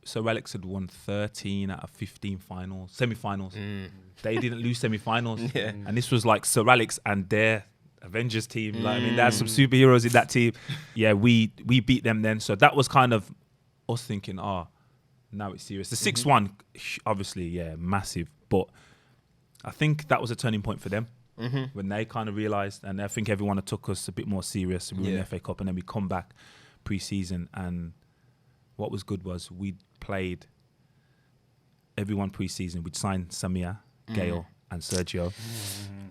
Sir Alex had won 13 out of 15 semi-finals. They didn't lose semi-finals. And this was like Sir Alex and their Avengers team. Like, I mean, there's some superheroes in that team. Yeah, we beat them then. So that was kind of us thinking, now it's serious. The 6-1, obviously, massive. But I think that was a turning point for them. When they kind of realised. And I think everyone took us a bit more serious. We were in the FA Cup and then we come back pre-season, and what was good was we played everyone pre-season. We'd signed Samir, Gale, and Sergio.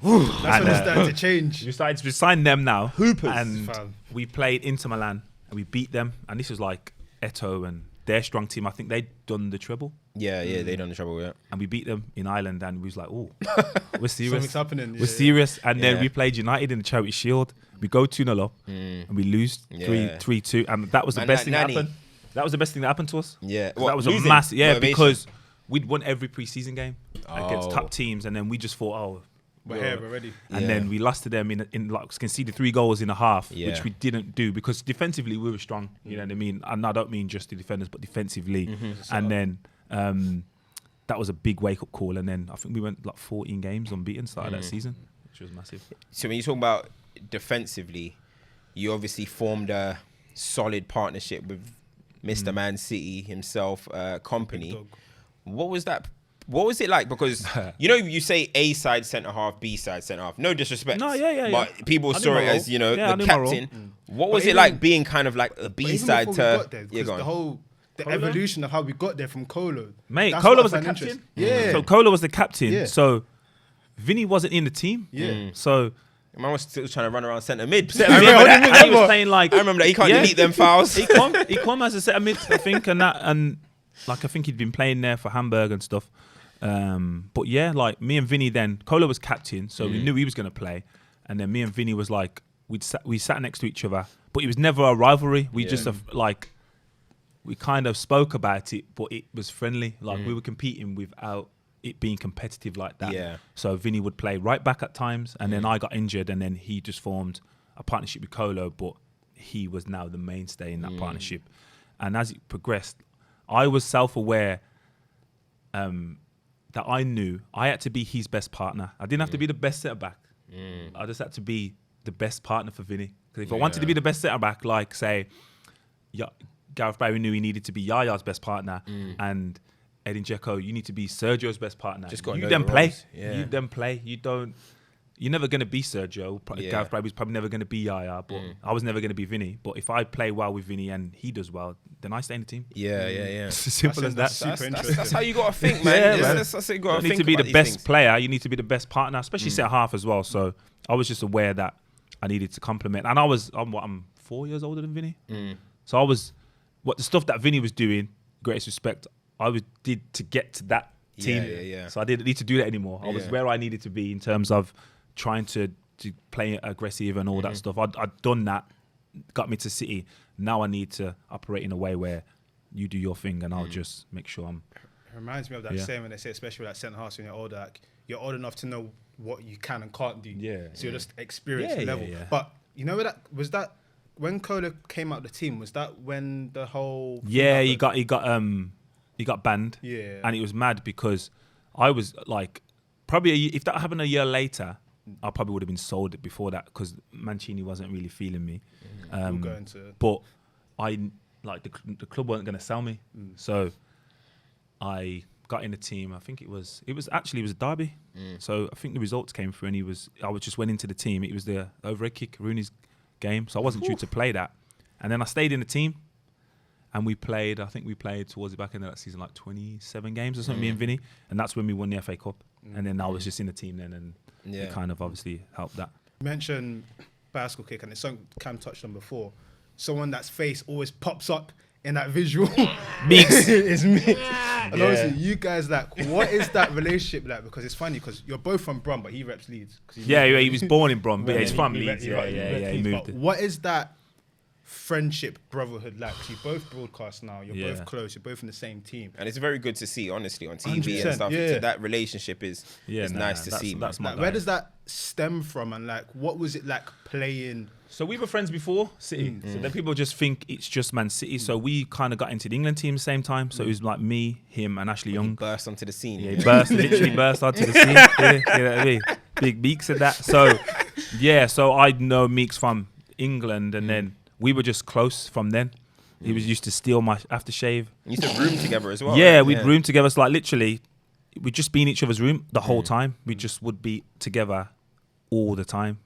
That's when it started to change. We signed them now, hoopers, and we played Inter Milan and we beat them. And this was like Eto'o and their strong team. I think they'd done the treble. Yeah, they done the treble. Yeah, and we beat them in Ireland, and we was like, oh, we're serious. Something's happening. We're serious. And then we played United in the Charity Shield. We go 2-0 up and we lose 3-2, and that was the best thing that happened. That was the best thing that happened to us. Yeah, that was a massive. Yeah, because we'd won every pre-season game against top teams, and then we just thought, we're here, we're ready. And then we lost to them in like conceded 3 goals in a half, which we didn't do because defensively we were strong. You know what I mean? And I don't mean just the defenders, but defensively. And then that was a big wake-up call. And then I think we went like 14 games unbeaten started that season, which was massive. So when you talk about defensively, you obviously formed a solid partnership with Mr. Man City himself, company. What was that? What was it like? Because you say A side centre half, B side centre half. No disrespect. No, but people saw it as the captain. What was it like being kind of like a B side to? The evolution of how we got there from Kolo. Mate, Kolo was the captain. Yeah. So Kolo was the captain. Yeah. So Vinny wasn't in the team. Yeah. So man was still trying to run around centre mid. He was playing like. I remember that he can't delete them fouls. He come as a centre mid, I think, and like I think he'd been playing there for Hamburg and stuff. But yeah, like me and Vinny then, Kolo was captain, so we knew he was going to play, and then me and Vinny was like we sat next to each other, but it was never a rivalry. We just like we kind of spoke about it, but it was friendly. Like we were competing without it being competitive like that. Yeah. So Vinny would play right back at times, and then I got injured, and then he just formed a partnership with Kolo, but he was now the mainstay in that partnership. And as it progressed, I was self-aware that I knew I had to be his best partner. I didn't have to be the best centre-back. I just had to be the best partner for Vinny. Because if I wanted to be the best centre-back, like, say, Gareth Barry knew he needed to be Yaya's best partner, and Edin Dzeko, you need to be Sergio's best partner. You then play. You then play. You're never going to be Sergio. Gareth Barry's probably never going to be Yaya, but I was never going to be Vinny. But if I play well with Vinny and he does well, then I stay in the team. Yeah. It's as simple as that. That's how you got to think, man. That's how you got to think. You need to be the best player. You need to be the best partner, especially centre half as well. So I was just aware that I needed to complement. And I'm 4 years older than Vinny. So I was, the stuff that Vinny was doing, greatest respect, I did to get to that team. Yeah. So I didn't need to do that anymore. I was where I needed to be in terms of trying to play aggressive and all that stuff. I'd done that, got me to City. Now I need to operate in a way where you do your thing and I'll just make sure I'm... It reminds me of that saying when they say, especially with that centre half when you're older, like, you're old enough to know what you can and can't do. Yeah. So you're just experienced level. But you know that when Kola came out of the team, was that when the whole Yeah, he got banned. Yeah. And it was mad because I was like, probably if that happened a year later, I probably would have been sold it before that because Mancini wasn't really feeling me. We'll go into But I like the club weren't going to sell me, so I got in the team. I think it was a derby. So I think the results came through, and I just went into the team. It was the overhead kick, Rooney's game, so I wasn't due to play that. And then I stayed in the team, and we played towards the back end of that season like 27 games or something, me and Vinny, and that's when we won the FA Cup. And then I was just in the team then, and it kind of obviously helped that. You mentioned bicycle kick, and it's something Cam touched on before. Someone that's face always pops up in that visual. Meeks. It's Meeks. And obviously, you guys, like, what is that relationship like? Because it's funny, because you're both from Brum, but he reps Leeds. He was born in Brum, but Yeah, he's from Leeds. he He moved. But what is that friendship, brotherhood like? 'Cause you both broadcast now, you're both close, you're both in the same team. And it's very good to see, honestly, on TV 100%, and stuff. yeah. So that relationship is nice to see. That's my Like, guy. where does that stem from, and like, what was it like playing? So we were friends before City. So then people just think it's just Man City. So we kind of got into the England team at the same time. So it was like me, him, and Ashley Young. Burst onto the scene. Yeah, he literally burst onto the scene. You know what I mean? Big Meeks and that. So so I know Meeks from England, and then we were just close from then. He was used to steal my aftershave. You used to room together as well. Yeah, right? we'd room together. So like literally, we'd just be in each other's room the whole time. We just would be together all the time.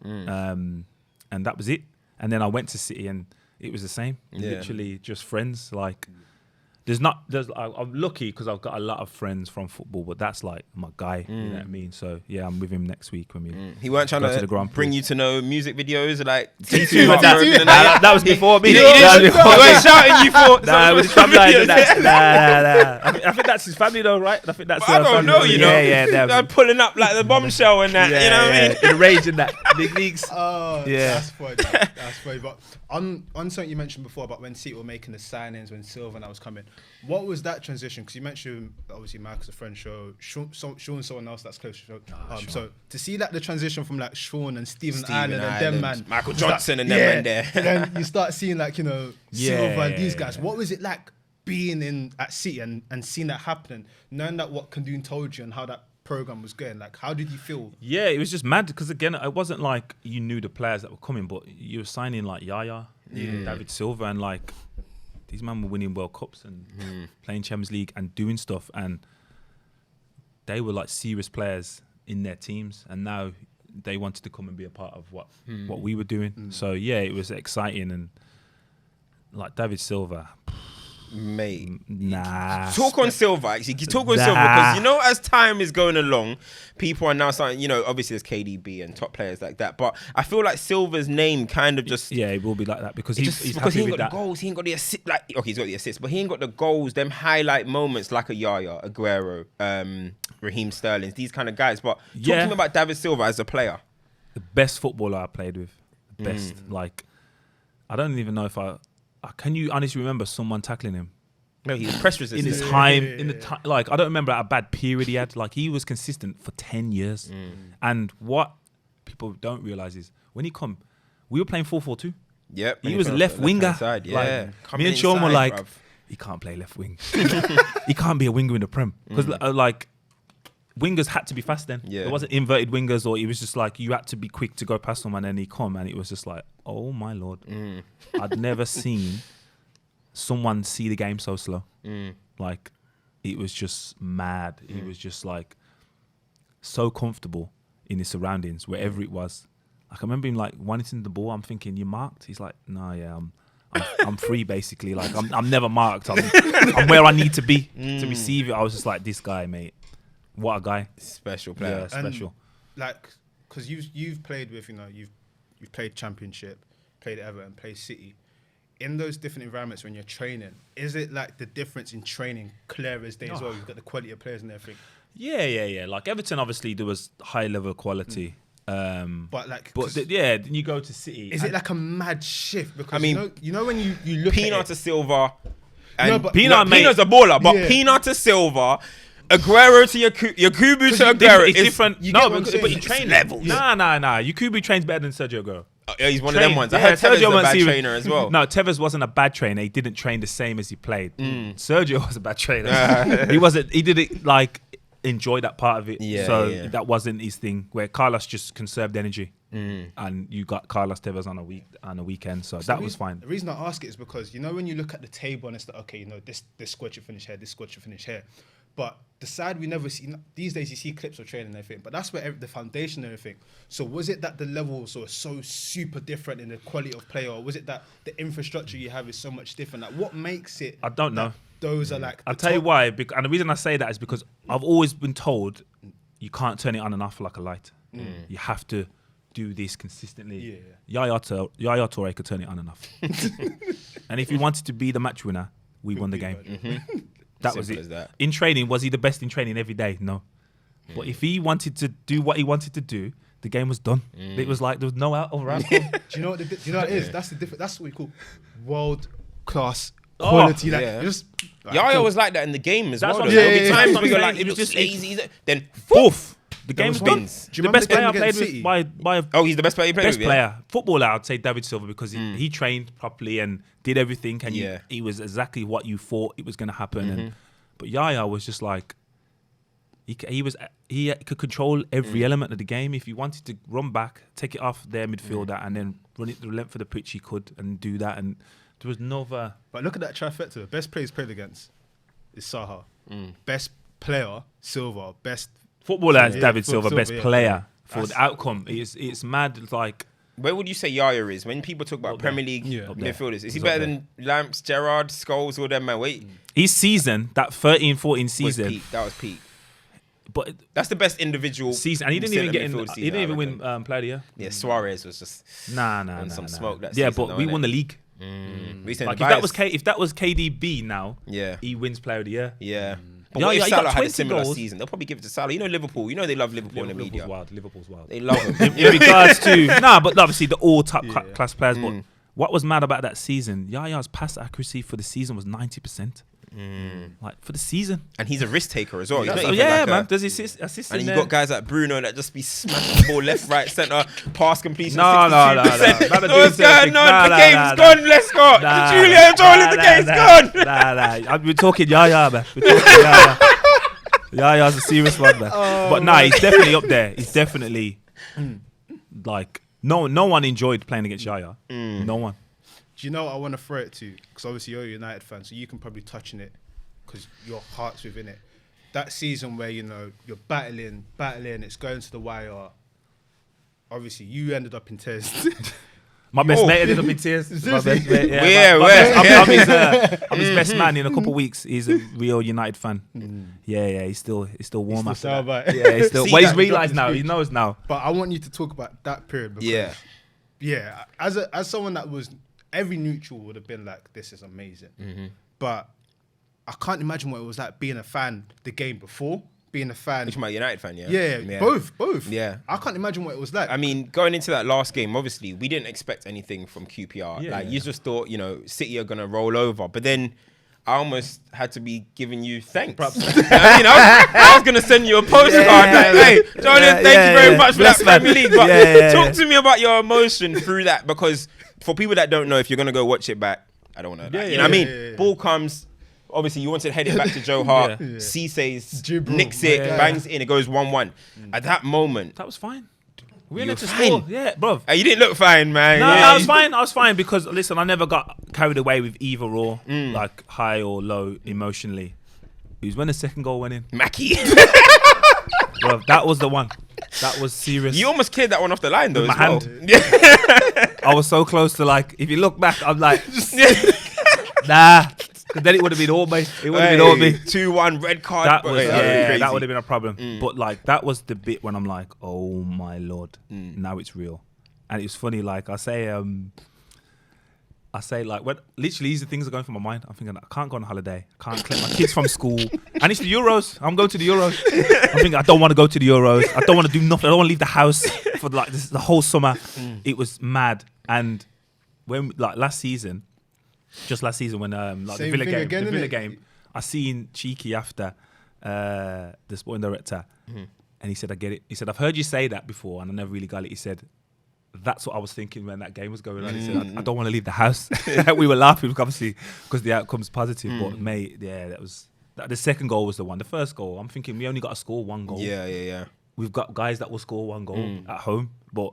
And that was it. And then I went to City, and it was the same. Literally just friends. Like, I'm lucky because I've got a lot of friends from football, but that's like my guy. You know what I mean? So yeah, I'm with him next week when we. He weren't trying go to the Grand bring Prix. you to know music videos like T2 Mark that- Rogan and that was before me. He That was before me. weren't shouting you for. Nah, with his family, nah. I think that's his family though, right? I think that's. I don't family. know, you know. Yeah. They're pulling up like the bombshell and that. You know what I mean? In rage and that. Big leagues. Oh, Yeah. that's funny. That's funny. But on something you mentioned before about when City were making the signings, when Silva and that was coming, what was that transition? Because you mentioned obviously Marcus, a friend show, Sean, someone else that's close to show. So to see like the transition from like Sean and Stephen Ireland and them man, Michael Johnson and them man there. then you start seeing like Silva and these guys. Yeah. What was it like being at City and seeing that happening, knowing that what Kandun told you and how that program was going? Like, how did you feel? Yeah, it was just mad because again, it wasn't like you knew the players that were coming, but you were signing like Yaya, David Silva, and like these men were winning World Cups and playing Champions League and doing stuff, and they were like serious players in their teams, and now they wanted to come and be a part of what we were doing. So yeah, it was exciting, and like David Silva. Mate, Nah. talk on Silva. Actually, talk on Silva because you know, as time is going along, people are now starting. You know, obviously there's KDB and top players like that, but I feel like Silva's name kind of just Yeah, it will be like that because he's because he happy ain't with got that. the goals, he ain't got the assist. Like, okay, he's got the assists, but he ain't got the goals. Them highlight moments like a Yaya, Aguero, Raheem Sterling, these kind of guys. But talk to me about David Silva as a player. The best footballer I played with, the best. Like, I don't even know if can you honestly remember someone tackling him? No, he was press resistant. In his time, in the time, like I don't remember a bad period he had. Like he was consistent for 10 years. And what people don't realize is when he come, we were playing 4-4-2. Yep, He was left winger. Side, yeah. Like, me and Sean were like, he can't play left wing. He can't be a winger in the Prem because like wingers had to be fast then. Yeah. There wasn't inverted wingers, or it was just like you had to be quick to go past them, and then he come, and it was just like, oh my lord, I'd never seen someone see the game so slow. Like it was just mad. He was just like so comfortable in his surroundings wherever it was. Like I remember him like wanting the ball. I'm thinking, you marked? He's like, no, yeah, I'm free basically. Like I'm never marked. I'm where I need to be to receive it. I was just like, this guy, mate. What a guy. Special player. Yeah, special. And, like, because you've played with, you've played Championship, played Everton, played City. In those different environments when you're training, is it like the difference in training clear as day as well? You've got the quality of players and everything. Yeah. Like Everton, obviously there was high level quality. But then you go to City. Is it like a mad shift? Because I mean, you know when you look Pina at to Silva. No, And but- Pina's a baller, but Yeah. Pina to Silva, Aguero to Yakubu to Aguero. It's different. You No, get what I'm but saying? he It's trains levels. Nah. Yakubu trains better than Sergio Aguero. He's one of them ones. I heard Tevez's a bad trainer as well. No, Tevez wasn't a bad trainer. He didn't train the same as he played. Sergio was a bad trainer. He wasn't. He didn't like enjoy that part of it. That wasn't his thing. Where Carlos just conserved energy, and you got Carlos Tevez on a weekend. So that was fine. The reason I ask it is because when you look at the table and it's like, okay, this squad should finish here, this squad should finish here, but the side we never see these days. You see clips of training and everything, but that's where the foundation and everything. So was it that the levels were so super different in the quality of play, or was it that the infrastructure you have is so much different? Like, what makes it? I don't know. Those are like. I'll tell you why. And the reason I say that is because I've always been told you can't turn it on and off like a light. You have to do this consistently. Yaya Toure could turn it on and off. And if he wanted to be the match winner, we won the game. That was it. In training, was he the best in training every day? No. But if he wanted to do what he wanted to do, the game was done. It was like there was no other outcome. Do you know what it is? That's the difference. That's what we call world class quality. Yaya was like that in the game as well. There'll be times where you're like, it was just lazy. Then poof. The game was done. Do you The best remember player I the played game with by he's the best player you played best with. player. Footballer, I'd say David Silva, because he trained properly and did everything, and he was exactly what you thought it was going to happen. But Yaya was just like he could control every element of the game. If he wanted to run back, take it off their midfielder, and then run it the length of the pitch, he could and do that. And there was no other. But look at that trifecta. The best players played against is Saha. Best player Silva. Best footballer is David Silva. Best player for the outcome. It's mad. Like, where would you say Yaya is when people talk about Premier League midfielders? Is he better than Lamps, Gerrard, Scholes, all them, man? Wait. His season, that 13-14 season, that was peak. But that's the best individual season, and he didn't even get in. He didn't even win Player of the Year. Yeah, Suarez was just some smoke. That yeah, season, but we won the league. Like if that was KDB now, he wins Player of the Year. Yeah. But what if Salah had a similar season? They'll probably give it to Salah. Liverpool. They love Liverpool in the media. Liverpool's wild. They love him. In regards to but obviously the all top class players. But what was mad about that season? Yaya's pass accuracy for the season was 90%. Like for the season, and he's a risk taker as well. Man. Does he assist? And you got guys like Bruno that just be smashing the ball left, right, centre, pass completion. No. What's going on? The game's gone. Lescott. Joleon Lescott. The game's gone. We're talking Yaya, man. We're talking Yaya. Yaya's a serious one, man. But he's definitely up there. He's definitely like no one enjoyed playing against Yaya. No one. Do you know what I want to throw it to? Because obviously you're a United fan, so you can probably touch on it because your heart's within it. That season where, you're battling, it's going to the wire. Obviously, you ended up in tears. My best mate ended up in tears. My best mate, I'm his best man in a couple of weeks. He's a real United fan. Yeah, he's still warm after that. Yeah, he's still. Well, he's realised now. He knows now. But I want you to talk about that period because, as someone that was. Every neutral would have been like, this is amazing. But I can't imagine what it was like being a fan the game before, being a fan. You're talking about United fan, Yeah, both. Yeah. I can't imagine what it was like. I mean, going into that last game, obviously, we didn't expect anything from QPR. You just thought, City are going to roll over. But then I almost had to be giving you thanks. I was going to send you a postcard. Hey, Joleon, thank you very much for that Premier League. But talk to me about your emotion through that, because for people that don't know, if you're going to go watch it back, I don't know that. You know what I mean? Ball comes, obviously you want to head it back to Joe Hart. Cisse nicks it, bangs it in, it goes 1-1. At that moment. That was fine. We were to score. Yeah, bro. You didn't look fine, man. No, I was fine. I was fine because, listen, I never got carried away with either or, like high or low emotionally. It was when the second goal went in. Mackie. Bro, that was the one. That was serious. You almost cleared that one off the line, though, with as my well. hand. I was so close to, like, if you look back, I'm like, nah. Because then it would have been all me. It would have been all me. 2-1 red card. That was, that would have been a problem. But like that was the bit when I'm like, oh my Lord, now it's real. And it's funny, like I say like when literally these are things are going through my mind. I'm thinking I can't go on holiday. I can't collect my kids from school. And it's the Euros. I'm going to the Euros. I'm thinking I don't want to go to the Euros. I don't want to do nothing. I don't want to leave the house for like the whole summer. It was mad. And when like last season when like the Villa game, I seen Cheeky after the sporting director, and he said, "I get it." He said, "I've heard you say that before, and I never really got it." He said, that's what I was thinking when that game was going on. He said, I don't want to leave the house. We were laughing, obviously, because the outcome's positive. But, mate, yeah, the second goal was the one. The first goal, I'm thinking we only got to score one goal. Yeah. We've got guys that will score one goal at home. But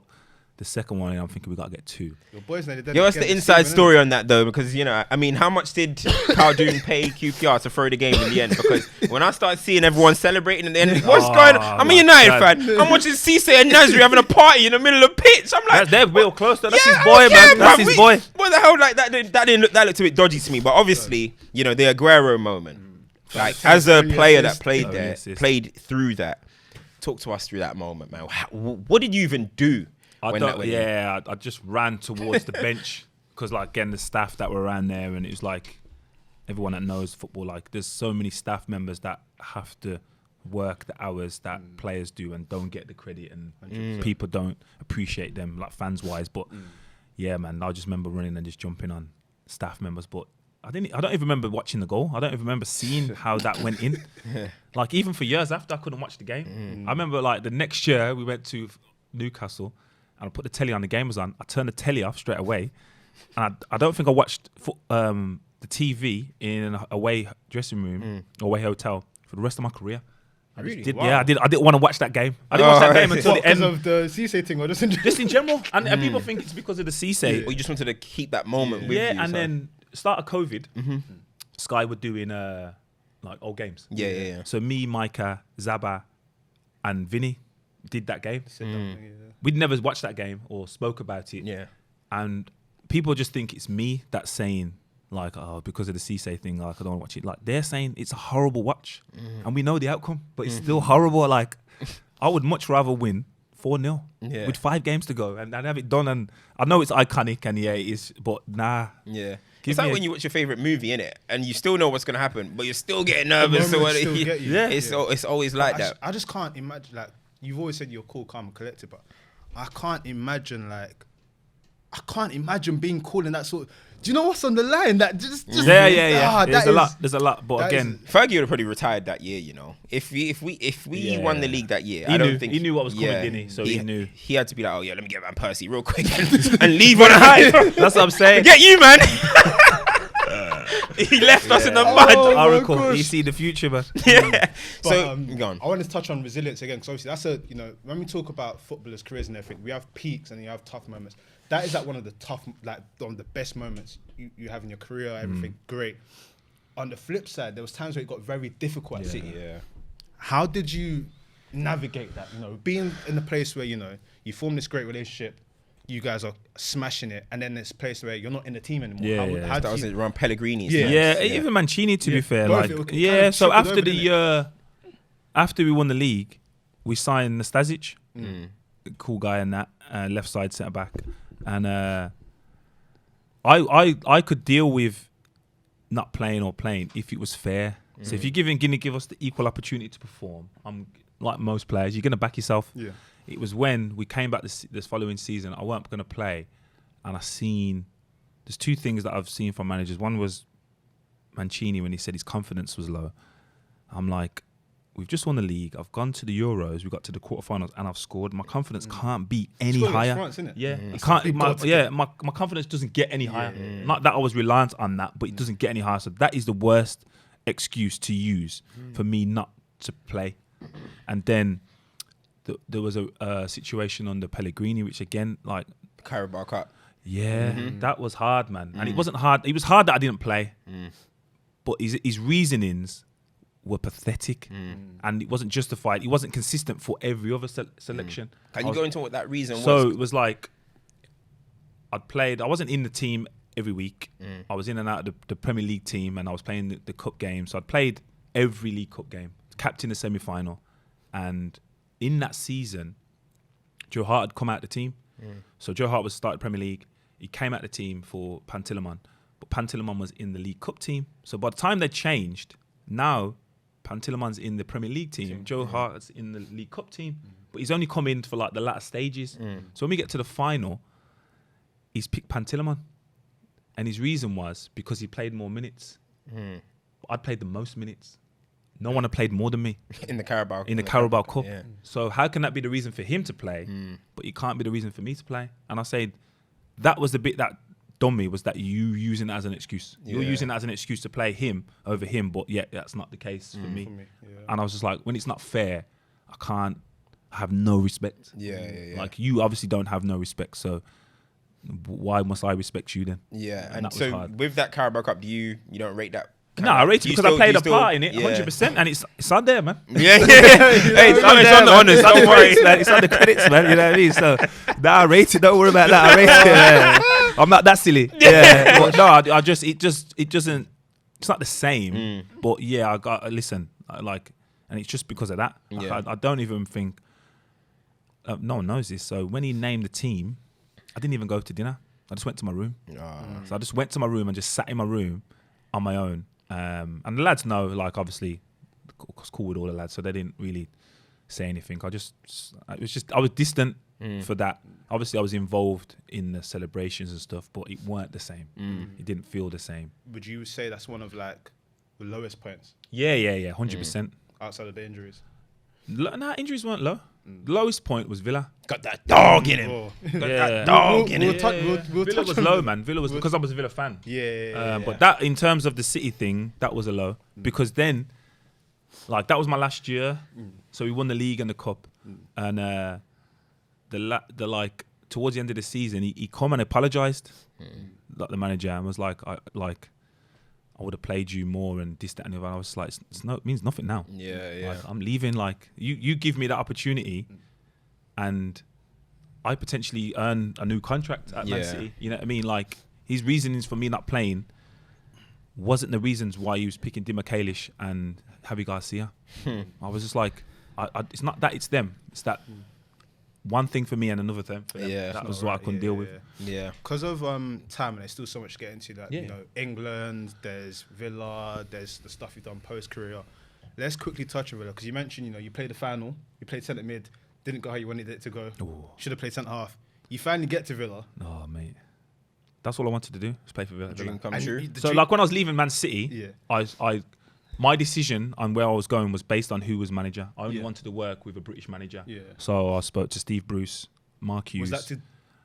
the second one, I'm thinking we got to get 2. Your boys know they What's the inside story on that, though? Because, I mean, how much did Khaldun pay QPR to throw the game in the end? Because when I started seeing everyone celebrating in the end, what's going on? I'm a United fan. I'm watching Cisse and Nasri having a party in the middle of the pitch. I'm like, they're real close, though. That's his boy, man. That's his boy. What the hell? Like, that looked a bit dodgy to me. But obviously, the Aguero moment. Like, as a player that played there, played through that, talk to us through that moment, man. What did you even do? I just ran towards the bench because, like, again, the staff that were around there, and it was like everyone that knows football, like, there's so many staff members that have to work the hours that players do and don't get the credit, and people don't appreciate them, like, fans wise. But yeah, man, I just remember running and just jumping on staff members. But I don't even remember watching the goal. I don't even remember seeing how that went in. Like, even for years after, I couldn't watch the game. I remember, like, the next year we went to Newcastle. And I put the telly on, the game was on. I turned the telly off straight away. And I don't think I watched the TV in an away dressing room, away hotel for the rest of my career. Really? Wow. Yeah, I didn't want to watch that game. I didn't watch that game until the end. Because of the Cisse thing or just in general? Just in general. And people think it's because of the Cisse. Or you just wanted to keep that moment with you. Yeah, and then start of COVID, Sky were doing like old games. Yeah. So me, Micah, Zaba, and Vinny did that game. We'd never watched that game or spoke about it. Yeah. And people just think it's me that's saying, like, oh, because of the Cisse thing, like, I don't want to watch it. Like, they're saying it's a horrible watch. And we know the outcome, but it's still horrible. Like, I would much rather win 4-0 with 5 games to go and have it done. And I know it's iconic and it is, but nah. Yeah. It's like when you watch your favourite movie, innit? And you still know what's going to happen, but you're still getting nervous. It's always like that. I just can't imagine, like, you've always said you're cool, calm, and collected, but I can't imagine being cool in that sort of, do you know what's on the line? That just yeah. There's a lot. But again, Fergie would have probably retired that year. If we won the league that year, I don't think he knew what was coming, didn't he? So he knew he had to be like, oh yeah, let me get Van Persie real quick and leave on a high. That's what I'm saying. Get you, man. He left us in the mud. Oracle, you see the future, man. Yeah. But, So go on. I wanted to touch on resilience again, because obviously that's when we talk about footballers' careers and everything, we have peaks and you have tough moments. That is like one of the best moments you have in your career. Everything great. On the flip side, there was times where it got very difficult at City. Yeah. How did you navigate that? Being in the place where you form this great relationship. You guys are smashing it, and then this place where you're not in the team anymore. How That was around Pellegrini. Even Mancini, to be fair. So after the year, after we won the league, we signed Nastasic, cool guy in that left side centre back, and I could deal with not playing or playing if it was fair. So if you're going to give us the equal opportunity to perform, I'm like most players, you're going to back yourself. Yeah. It was when we came back this following season, I weren't going to play, and there's 2 things that I've seen from managers. One was Mancini when he said his confidence was low. I'm like, we've just won the league. I've gone to the Euros. We got to the quarterfinals, and I've scored. My confidence can't be any higher. France, isn't it? Yeah, it can't. My confidence doesn't get any higher. Not that I was reliant on that, but it doesn't get any higher. So that is the worst excuse to use for me not to play. And then there was a situation under Pellegrini, which again, like Carabao Cup. Yeah, that was hard, man. And it wasn't hard. It was hard that I didn't play, but his reasonings were pathetic, and it wasn't justified. It wasn't consistent for every other selection. Can you go into what that reason was? So it was like I wasn't in the team every week. I was in and out of the Premier League team, and I was playing the cup game. So I'd played every League Cup game, captain the semi-final, and in that season, Joe Hart had come out of the team. So Joe Hart was started Premier League. He came out of the team for Pantilimon, but Pantilimon was in the League Cup team. So by the time they changed, now Pantilimon's in the Premier League team. Joe Hart's in the League Cup team, but he's only come in for like the latter stages. So when we get to the final, he's picked Pantilimon, and his reason was because he played more minutes. I'd played the most minutes. no one had played more than me in the Carabao Cup. Yeah. So how can that be the reason for him to play, but it can't be the reason for me to play? And I say that was the bit that done me, was that you using it as an excuse. You're using it as an excuse to play him over him, but yet that's not the case for me. And I was just like, when it's not fair, I have no respect. Like, you obviously don't have no respect, so why must I respect you then? Yeah, and and so with that Carabao Cup, you don't rate that? No, I rate it because I played a part in it, 100%, and it's on there, man. Yeah, hey, it's on the honours, don't worry, it's on the credits, man. You know what I mean? So, I rate it. Don't worry about that. I rate it. Yeah. I'm not that silly. Yeah, but no, it doesn't. It's not the same. But yeah, I got listen, and it's just because of that. I don't even think no one knows this. So when he named the team, I didn't even go to dinner. I just went to my room. So I just went to my room and just sat in my room on my own. And the lads know, like, obviously, I was cool with all the lads, so they didn't really say anything. I was distant for that. Obviously, I was involved in the celebrations and stuff, but it weren't the same. It didn't feel the same. Would you say that's one of like the lowest points? Yeah, 100%. Outside of the injuries? Nah, injuries weren't low. The lowest point was Villa. Got that dog in him. Villa was low, man. Villa was, because I was a Villa fan. But that, in terms of the City thing, that was a low. Because then, like, that was my last year. So we won the league and the cup. And like, towards the end of the season, he come and apologised, like the manager, and was like, I would have played you more and this, that, and the other. I was like, it means nothing now. Like, I'm leaving. Like, you give me that opportunity, and I potentially earn a new contract at Man City. You know what I mean? Like, his reasonings for me not playing wasn't the reasons why he was picking Di Michaelis and Javi Garcia. I was just like, it's not that, it's them. It's that one thing for me and another thing for them. That was what I couldn't deal with. Because of time, and there's still so much to get into. That you know, England, there's Villa, there's the stuff you've done post-career. Let's quickly touch on Villa, because you mentioned, you know, you played the final, you played centre mid, didn't go how you wanted it to go. Should have played centre half. You finally get to Villa. Oh, mate. That's all I wanted to do, was play for Villa. Dream come true. So, like, when I was leaving Man City, my decision on where I was going was based on who was manager. I only wanted to work with a British manager. So I spoke to Steve Bruce, Mark Hughes. Was that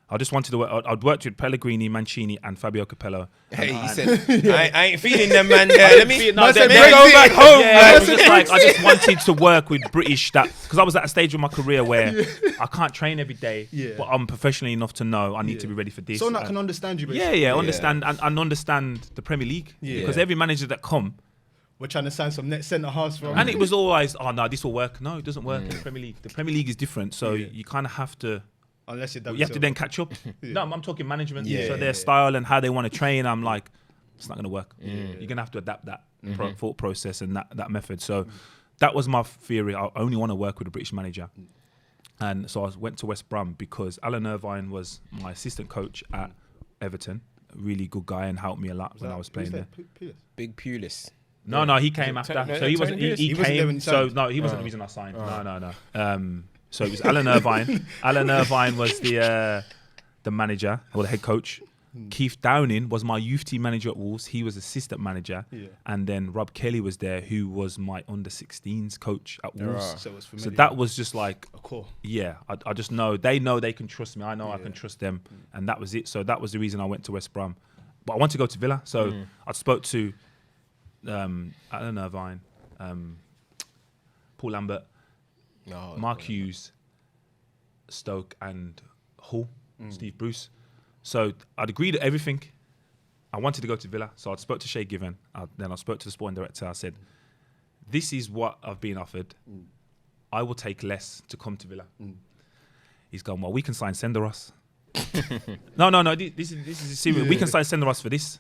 I just wanted to work. I'd worked with Pellegrini, Mancini, and Fabio Capello. Hey, he said, I ain't feeling them, man. Let me go back home. Yeah, I just wanted to work with British, because I was at a stage of my career where I can't train every day, but I'm professionally enough to know I need to be ready for this. So I can understand you. Basically. Understand and understand the Premier League. Because every manager that come, we're trying to sign some net centre halves from. And it was always, oh no, this will work. No, it doesn't work in the Premier League. The Premier League is different, so you kind of have to. Unless you have to then catch up. No, I'm talking management. So their style and how they want to train, I'm like, it's not going to work. You're going to have to adapt that thought process and that method. So that was my theory. I only want to work with a British manager. And so I went to West Brom because Alan Irvine was my assistant coach at Everton. A really good guy and helped me a lot when I was playing there. Big Pulis. No, he came after. So he wasn't. He came. So no, he wasn't the reason I signed. No. So it was Alan Irvine. Alan Irvine was the manager or the head coach. Keith Downing was my youth team manager at Wolves. He was assistant manager. And then Rob Kelly was there, who was my under-16s coach at Wolves. So that was just like, I just know. They know they can trust me. I know I can trust them. And that was it. So that was the reason I went to West Brom. But I wanted to go to Villa. So I spoke to Alan Irvine, Paul Lambert, Mark Hughes, Stoke, and Hull, Steve Bruce. So I'd agreed to everything. I wanted to go to Villa, so I spoke to Shay Given. Then I spoke to the sporting director. I said, "This is what I've been offered. I will take less to come to Villa." He's gone, "Well, we can sign Senderos." No. This is serious. We can sign Senderos for this.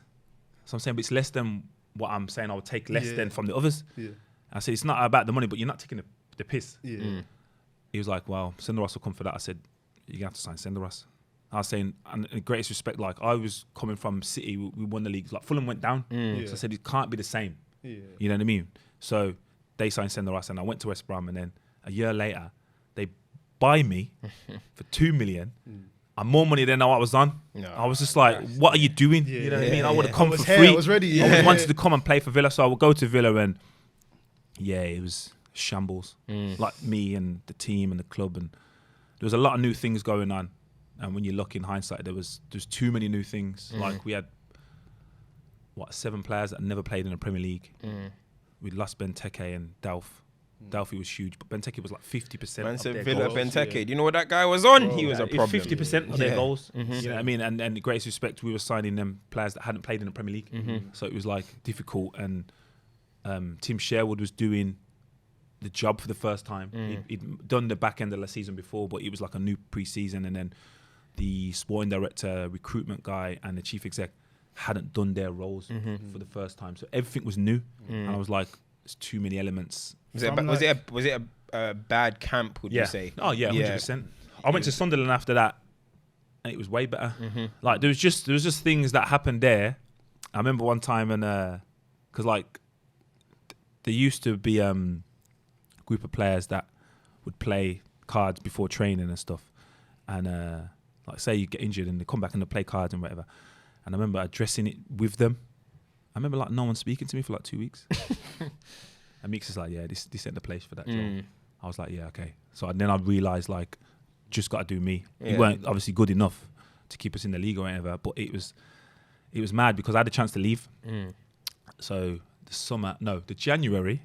So I'm saying, but it's less than what I'm saying. I would take less than from the others. I said, it's not about the money, but you're not taking the piss. He was like, well, Senderos will come for that. I said, you're going to have to sign Senderos. I was saying, and in the greatest respect, like, I was coming from City, we won the league. Like, Fulham went down. So I said, it can't be the same. You know what I mean? So they signed Senderos, and I went to West Brom, and then a year later, they buy me for 2 million. And more money than what I was on. I was just like, what are you doing? You know what I mean? I would have come for free. I was ready. I wanted to come and play for Villa, so I would go to Villa, and yeah, it was shambles. Like me and the team and the club, and there was a lot of new things going on. And when you look in hindsight, there's too many new things. Like we had 7 players that never played in the Premier League. We lost Benteke and Delph. Delphi was huge, but Benteke was like 50%. Man of said their Villa goals. Benteke. Do you know what that guy was on? He was a problem. 50% of their Yeah. goals. You know what I mean? And the greatest respect, we were signing them players that hadn't played in the Premier League. So it was like difficult. And Tim Sherwood was doing the job for the first time. He'd done the back end of the season before, but it was like a new pre-season. And then the sporting director, recruitment guy, and the chief exec hadn't done their roles for the first time. So everything was new. And I was like, there's too many elements. Was it a bad camp, would you say? Oh yeah, 100%. I went to Sunderland after that, and it was way better. Like there was just things that happened there. I remember one time, and because like there used to be a group of players that would play cards before training and stuff, and like say you get injured and they come back and they play cards and whatever. And I remember addressing it with them. I remember like no one speaking to me for like 2 weeks. And Meeks is like, yeah, this ain't the place for that job. I was like, yeah, okay. So then I realised like, just got to do me. You weren't obviously good enough to keep us in the league or whatever, but it was mad because I had a chance to leave. So the January,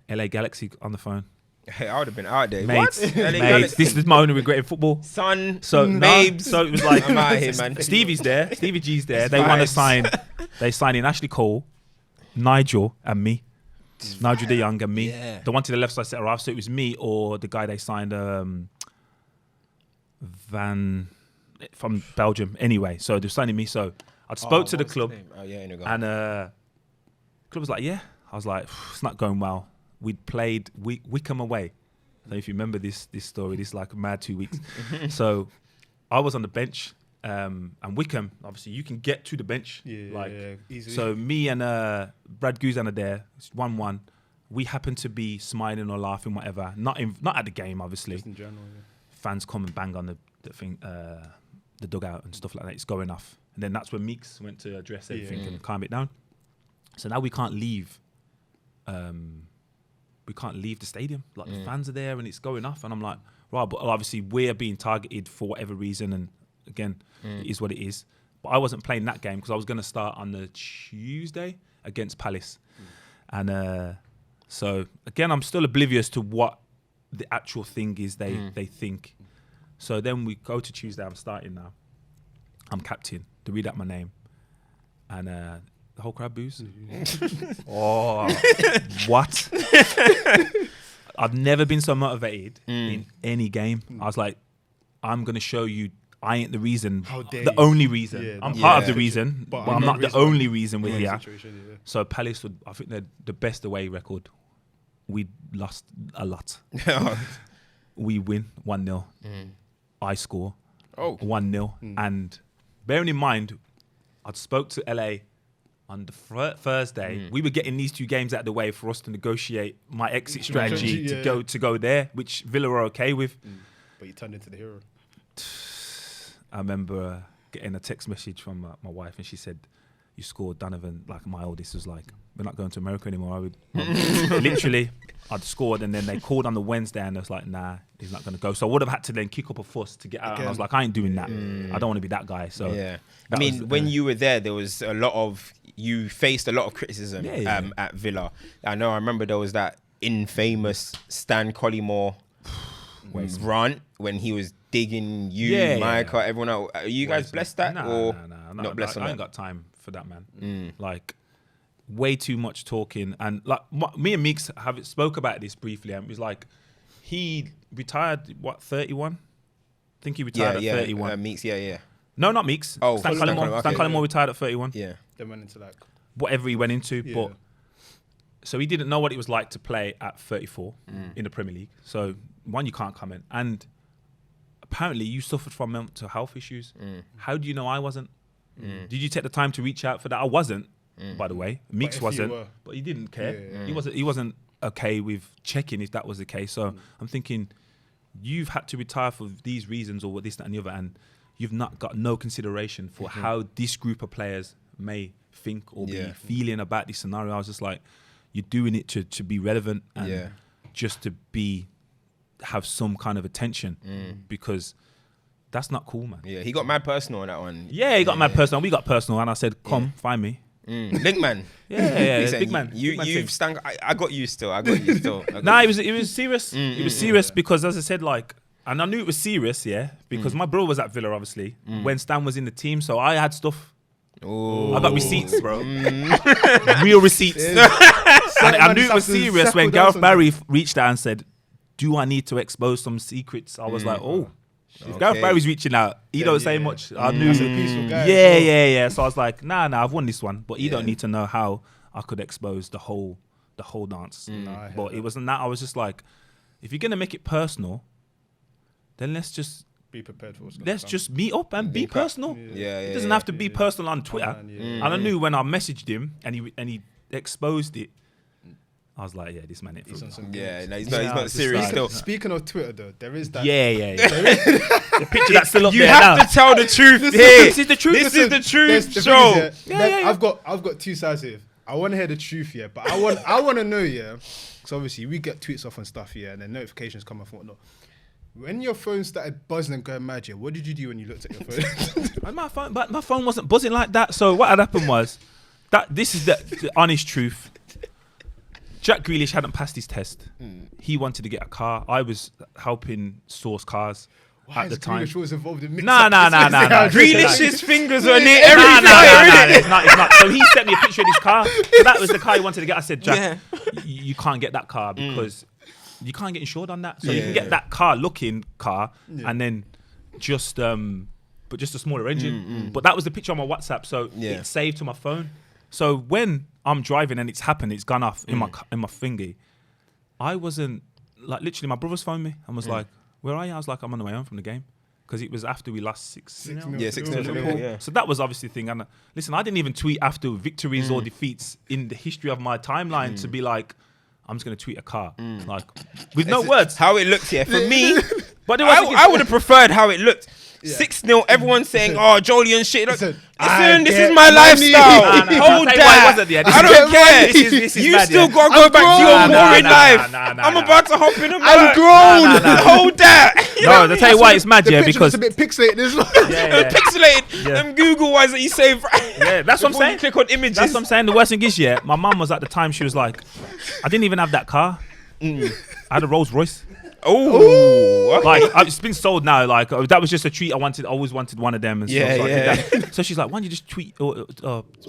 LA Galaxy on the phone. Hey, I would have been out there. Mates, What? LA mates, Galaxy? this is my only regret in football. Son, So babes. So it was like I'm out here, man. Stevie's there, Stevie G's there. It's They want to vibes. sign. They signed in Ashley Cole, Nigel, and me. Nigel De Jong and me. Yeah. The one to the left side centre half. So it was me or the guy they signed, Van from Belgium. Anyway, so they were signing me. So I spoke to the club, and club was like, yeah. I was like, it's not going well. We'd played Wickham away. I don't know if you remember this story. This is like a mad 2 weeks. So I was on the bench, and Wickham, obviously, you can get to the bench. Easily. So me and Brad Guzan are there. It's 1-1. We happen to be smiling or laughing, whatever. Not at the game, obviously. Just in general, Fans come and bang on the thing, the dugout and stuff like that. It's going off. And then that's when Meeks went to address everything and calm it down. So now we can't leave. We can't leave the stadium. Like the fans are there and it's going off. And I'm like, right, but obviously we're being targeted for whatever reason. And again, it is what it is. But I wasn't playing that game because I was going to start on the Tuesday against Palace. And so again, I'm still oblivious to what the actual thing is they think. So then we go to Tuesday. I'm starting now. I'm captain. They read out my name. And the whole crowd boos. Oh, what? I've never been so motivated in any game. I was like, I'm going to show you I ain't the reason, the only reason. Yeah, I'm part of the reason, but but I'm not the only reason we're here. Situation, So Palace, I think they're the best away record. We lost a lot. We win 1-0. I score 1-0. And bearing in mind, I spoke to LA on the Thursday. We were getting these 2 games out of the way for us to negotiate my exit strategy to go there, which Villa were okay with. But you turned into the hero. I remember getting a text message from my wife, and she said, "You scored, Donovan." Like my oldest was like, "We're not going to America anymore." Literally, I'd scored, and then they called on the Wednesday, and I was like, "Nah, he's not going to go." So I would have had to then kick up a fuss to get out. And I was like, "I ain't doing that. I don't want to be that guy." So I mean, when you were there was a lot of you faced a lot of criticism at Villa. I remember there was that infamous Stan Collymore rant when he was digging you, Micah, everyone else. Are you guys blessed that or not blessed on that? I ain't got time for that, man. Like, way too much talking. And like me and Meeks spoke about this briefly. And it was like, he retired, 31? I think he retired at 31. Meeks, No, not Meeks. Oh, Stan Collymore. Stan Collymore retired at 31. Yeah. Then went into like whatever he went into. But so he didn't know what it was like to play at 34 in the Premier League. So one, you can't comment. And apparently you suffered from mental health issues. How do you know I wasn't? Did you take the time to reach out for that? I wasn't, by the way. Meeks wasn't, but he didn't care. He wasn't okay with checking if that was the case. So I'm thinking, you've had to retire for these reasons or this, that, and the other, and you've not got no consideration for how this group of players may think or be feeling about this scenario. I was just like, you're doing it to be relevant and Yeah. just to have some kind of attention because that's not cool, man. Yeah, he got mad personal on that one. Yeah, he got mad personal. We got personal, and I said, "Come, find me." Link man. Yeah, He said, big man. Big man You've thing. stung. I got you still. I got you still. Nah, it was serious. It was serious because, as I said, like, and I knew it was serious, yeah, because my bro was at Villa, obviously, when Stan was in the team, so I had stuff. Ooh. I got receipts, bro. Real receipts. And I knew it was serious when Gareth Barry reached out and said, "Do I need to expose some secrets?" I was like, "Oh, if Gareth Barry's reaching out, he don't say much." I knew. That's a peaceful guy. Yeah. So I was like, nah, I've won this one, but you don't need to know how I could expose the whole dance. But it wasn't that. I was just like, if you're gonna make it personal, then let's just Be prepared for what's going let's just meet up and be personal. Yeah, It doesn't have to be personal on Twitter. Online, And I knew when I messaged him and he exposed it, I was like, yeah, this man ain't for real. Yeah, no, he's Yeah, not just serious like- still. Speaking of Twitter, though, there is that. Yeah. The picture that's still up You there have now. to tell the truth here. This is the truth. This is the truth. The Show. thing is, Yeah. I've got two sides here. I want to hear the truth, yeah, but I want to know, yeah, because obviously we get tweets off and stuff, yeah, and then notifications come off and whatnot. When your phone started buzzing and going mad, yeah, what did you do when you looked at your phone? And my phone wasn't buzzing like that. So what had happened was that this is the honest truth. Jack Grealish hadn't passed his test. He wanted to get a car. I was helping source cars at the time. Grealish was involved in Nah. Grealish's fingers were near every Nah, flyer, innit? it's not. So he sent me a picture of his car. So that was the car he wanted to get. I said, Jack, you can't get that car because you can't get insured on that. So you can get that looking car and then just but just a smaller engine. But that was the picture on my WhatsApp, so it's saved to my phone. So when I'm driving and it's happened, it's gone off in my thingy. I wasn't like literally. My brother's phoned me and was like, "Where are you?" I was like, "I'm on the way home from the game," because it was after we lost 6-0. Yeah, 6-0. Yeah. So that was obviously the thing. And listen, I didn't even tweet after victories or defeats in the history of my timeline to be like, I'm just going to tweet a car. Like, with no words. How it looked here. For me, But I would have preferred how it looked. 6-0, everyone's saying, "Oh, Joleon shit." Listen, this is my lifestyle. Hold that. I don't care. This is You bad, still yeah. got to go back to your boring life. I'm about to hop in a I'm grown. Hold that. You know No, what I to tell you why it's mad, The yeah, picture because looks a bit pixelated as well. yeah. Pixelated. Yeah. Them Google ones that you save. Yeah, that's what I'm Before saying. you click on images. That's what I'm saying. The worst thing is, yeah, my mum was at the time, she was like, I didn't even have that car. I had a Rolls Royce. Oh, Like, it's been sold now. Like, that was just a treat. I always wanted one of them. And stuff, so I did that. So she's like, why don't you just tweet or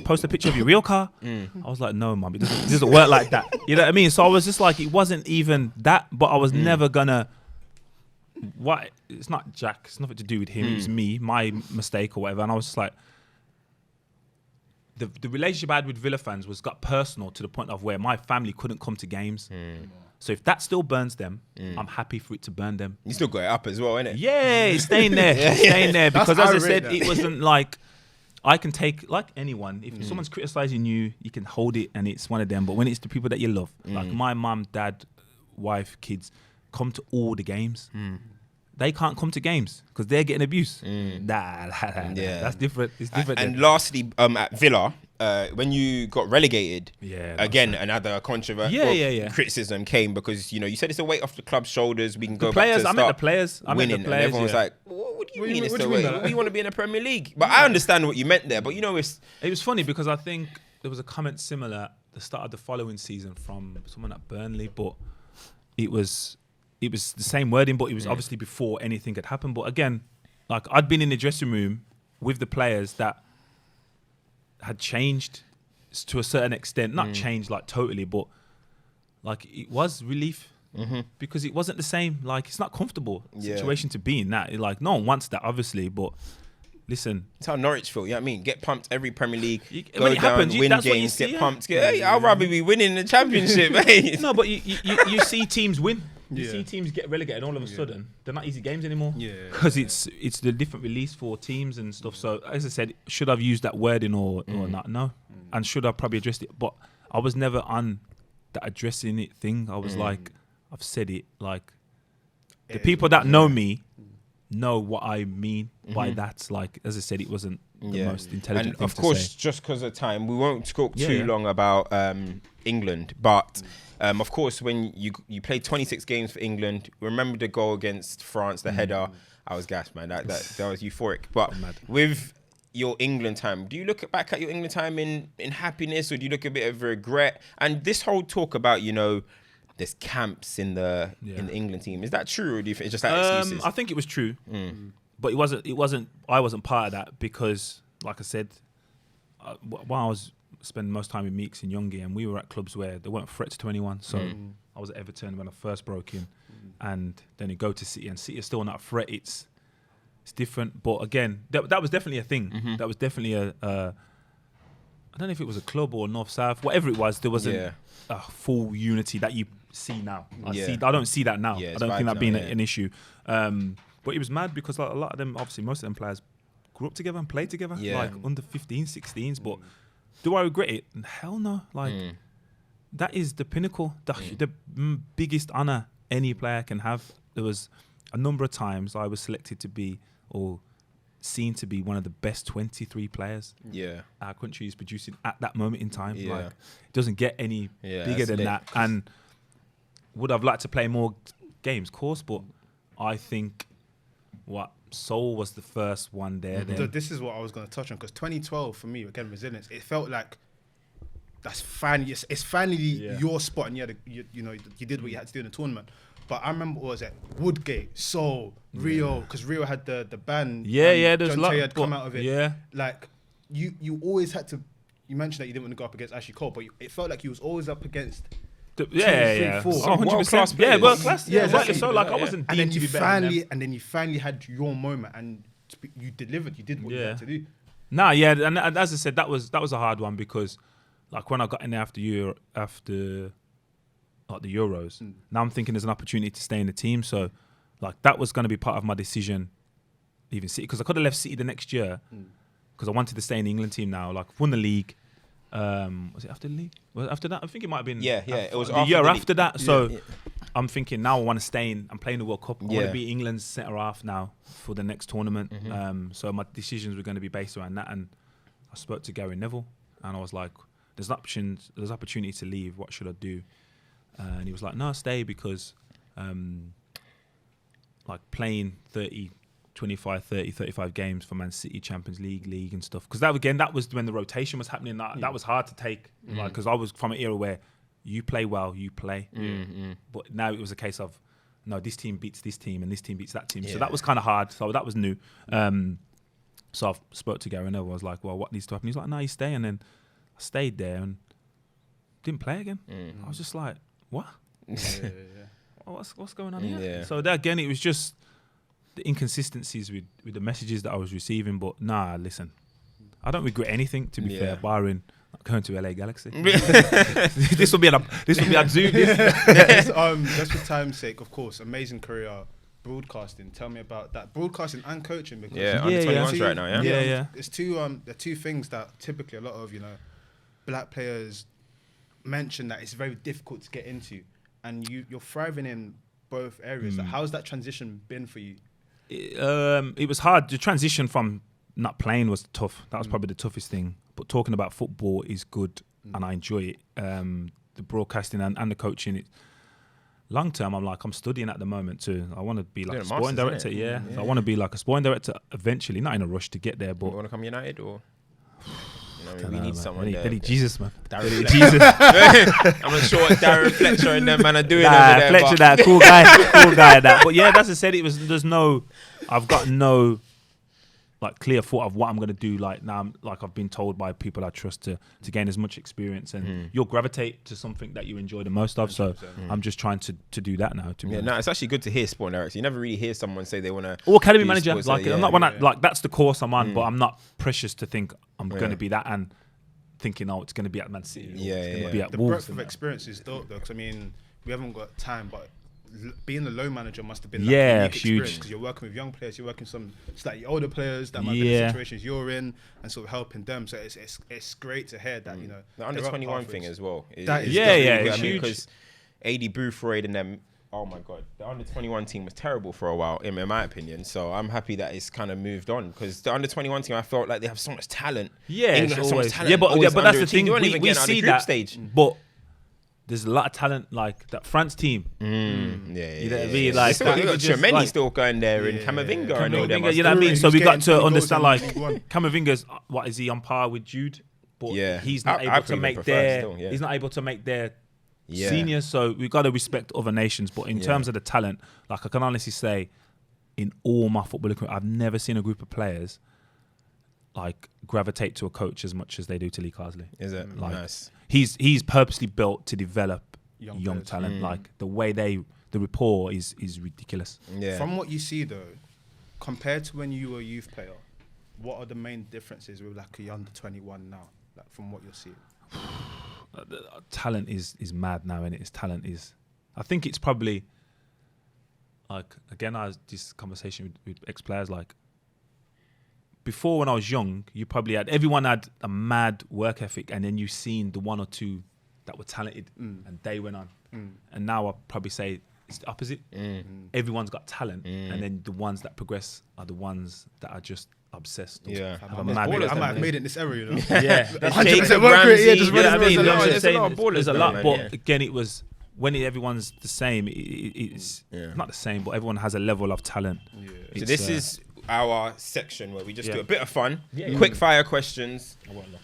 post a picture of your real car? I was like, no, mum, it doesn't work like that. You know what I mean? So I was just like, it wasn't even that, but I was never gonna. What? It's not Jack. It's nothing to do with him. It was me, my mistake or whatever. And I was just like, the relationship I had with Villa fans got personal to the point of where my family couldn't come to games. So if that still burns them, I'm happy for it to burn them. you still got it up as well, innit? Yeah, it's staying there. It's staying there. Because That's as I said, irate, that. it wasn't like I can take, like anyone, if someone's criticizing you, you can hold it and it's one of them. But when it's the people that you love, like my mum, dad, wife, kids, come to all the games. They can't come to games because they're getting abuse. Nah, that's different. It's different. And lastly, at Villa, when you got relegated, again another controversial criticism came because you said it's a weight off the club's shoulders. We can go players, back to I meant the players. I meant winning, the players, and everyone's yeah. like, "What do you mean? It's what the do you weight? mean? We want to be in the Premier League." But I understand what you meant there. But it's It was funny because I think there was a comment similar at the start of the following season from someone at Burnley, but it was the same wording, but it was obviously before anything had happened. But again, like I'd been in the dressing room with the players that had changed to a certain extent, not changed like totally, but like it was relief because it wasn't the same. Like it's not comfortable situation to be in that. Like no one wants that, obviously, but listen, it's how Norwich feel. You know what I mean? Get pumped every Premier League. when Go it down, happens, win that's what you games, see, get yeah. pumped. Hey, I'd rather be winning the championship, mate. No, but you see teams win. You see teams get relegated all of a sudden. They're not easy games anymore. Because it's the different release for teams and stuff. So as I said, should I've used that wording or not? No. And should I probably addressed it? But I was never on that addressing it thing. I was like, I've said it. Like the people that know me know what I mean by that. Like as I said, it wasn't the most intelligent and thing of to course, say. just because of time, we won't talk Yeah, too yeah. long about England. But of course, when you played 26 games for England, remember the goal against France, the header. I was gassed, man. That was euphoric. But with your England time, do you look back at your England time in happiness, or do you look a bit of regret? And this whole talk about, you know, there's camps in the England team, is that true, or do you think it's just like excuses? I think it was true, but it wasn't. I wasn't part of that because, like I said, while I was spending most time with Meeks and Youngie, and we were at clubs where there weren't threats to anyone. So I was at Everton when I first broke in, and then you go to City, and City is still not a threat. It's different, but again, that was definitely a thing. That was definitely a. I don't know if it was a club or North South, whatever it was. There wasn't a full unity that you see now. I don't see that now. I don't think that being an issue. But it was mad because like, a lot of them, obviously, most of them players grew up together and played together, like under 15s, 16s. But do I regret it? Hell no. Like that is the pinnacle, the biggest honor any player can have. There was a number of times I was selected to be or seen to be one of the best 23 players our country is producing at that moment in time. Like, it doesn't get any bigger than that. And would I've liked to play more games, of course, but I think Seoul was the first one there. This is what I was going to touch on, because 2012 for me, again, resilience, it felt like that's finally, it's finally your spot, and you did what you had to do in the tournament. But I remember, what was it? Woodgate, Seoul, Rio, because Rio had the ban. There's John a lot. Terry had come out of it. Yeah. Like, you always had to, you mentioned that you didn't want to go up against Ashley Cole, but it felt like you was always up against 4. 100%. Yeah, world class. Yeah, Yeah, exactly. so like I wasn't and then deemed to you be better than them. finally, and then you finally had your moment, and you delivered. You did what you had to do. Nah, yeah, and as I said, that was a hard one because, like, when I got in there after like the Euros, now I'm thinking there's an opportunity to stay in the team. So, like, that was going to be part of my decision, leaving City, because I could have left City the next year because I wanted to stay in the England team now. Like, won the league. Was it after the league? Was it after that? I think it might have been. It was the year after that. So I'm thinking now I want to stay in. I'm playing the World Cup. I want to be England's centre half now for the next tournament. So my decisions were going to be based around that. And I spoke to Gary Neville, and I was like, "There's opportunity to leave. What should I do?" And he was like, "No, stay because, like playing 25, 30, 35 games for Man City, Champions League and stuff. Because that was when the rotation was happening. That was hard to take, like, because I was from an era where you play well, you play. But now it was a case of, no, this team beats this team and this team beats that team. So that was kind of hard. So that was new. So I spoke to Gary Neville. I was like, well, what needs to happen? He's like, no, you stay. And then I stayed there and didn't play again. I was just like, what? What's going on here? So that again, it was just the inconsistencies with the messages that I was receiving. But nah, listen, I don't regret anything, to be fair, barring going to LA Galaxy. This will be a Zoom. Just for time's sake, of course, amazing career broadcasting. Tell me about that, broadcasting and coaching. Because under 21s right now. It's there are two things that typically a lot of black players mention that it's very difficult to get into, and you're thriving in both areas. Like, how's that transition been for you? It was hard. The transition from not playing was tough. That was probably the toughest thing. But talking about football is good, and I enjoy it. The broadcasting and the coaching. Long term, I'm studying at the moment too. I want to be like a sporting director. So I want to be like a sporting director eventually. Not in a rush to get there, but you want to come United or? We need someone there. Jesus, man. Jesus. I'm not sure what Darren Fletcher and them man are doing over there. Fletcher, that cool guy, that. But yeah, as I said, I've got no like clear thought of what I'm gonna do. Like now, I've been told by people I trust to gain as much experience, and you'll gravitate to something that you enjoy the most of. So I'm just trying to do that now. It's actually good to hear sport directors. You never really hear someone say they want to. Or academy manager. I'm not like that's the course I'm on, but I'm not precious to think I'm going to be that and thinking, it's going to be at Man City. It's gonna be at the Wolves. breadth of experience is dope though, because I mean we haven't got time, but being the loan manager must have been huge, because you're working with young players, you're working with some slightly older players that might be in the situations you're in, and sort of helping them. So it's great to hear that the under 21 thing as well. That is it's huge because AD Boothroyd and them, oh my God, the under-21 team was terrible for a while, in my opinion. So I'm happy that it's kind of moved on, because the under-21 team, I felt like they have so much talent. Yeah, England it's has so much always, talent. yeah, but always that's the underachieved. thing. They weren't We even getting out of the see group that, stage. but there's a lot of talent, like that France team. Yeah, You know what I mean? yeah. Like, They got even just, Tremeni like- still going there, and Camavinga. I know them. Camavinga, you know what I mean? Who's So we got getting 20 to goals understand, in like, League One. Camavinga's, what is he on par with Jude? But Yeah. he's not I able probably to even make prefer their. still, yeah. He's not able to make their Yeah. seniors. So we got to respect other nations. But in terms of the talent, like I can honestly say, in all my football career, I've never seen a group of players like gravitate to a coach as much as they do to Lee Carsley. Is it? Like, Nice. He's purposely built to develop young players. talent. Like the way the rapport is ridiculous. Yeah. From what you see though, compared to when you were a youth player, what are the main differences with like a under 21 now? Like from what you're seeing. Talent is mad now, and its talent is. I think it's probably like, again, I had this conversation with ex-players, like before when I was young, you probably had, everyone had a mad work ethic, and then you seen the one or two that were talented and they went on. And now I'll probably say it's the opposite. Everyone's got talent, and then the ones that progress are the ones that are just obsessed. Or Yeah. have a There's mad ballers work I might have ethic. made it in this area, you know. Yeah, There's 100% Jacob work rate, yeah, Ramsey, just you know what I running mean? around. There's a lot of ballers There's a there, lot, man, but yeah. again, it was when everyone's the same. It's not the same, but everyone has a level of talent. So this is our section where we just do a bit of fun, Yeah. quick fire questions. I won't look.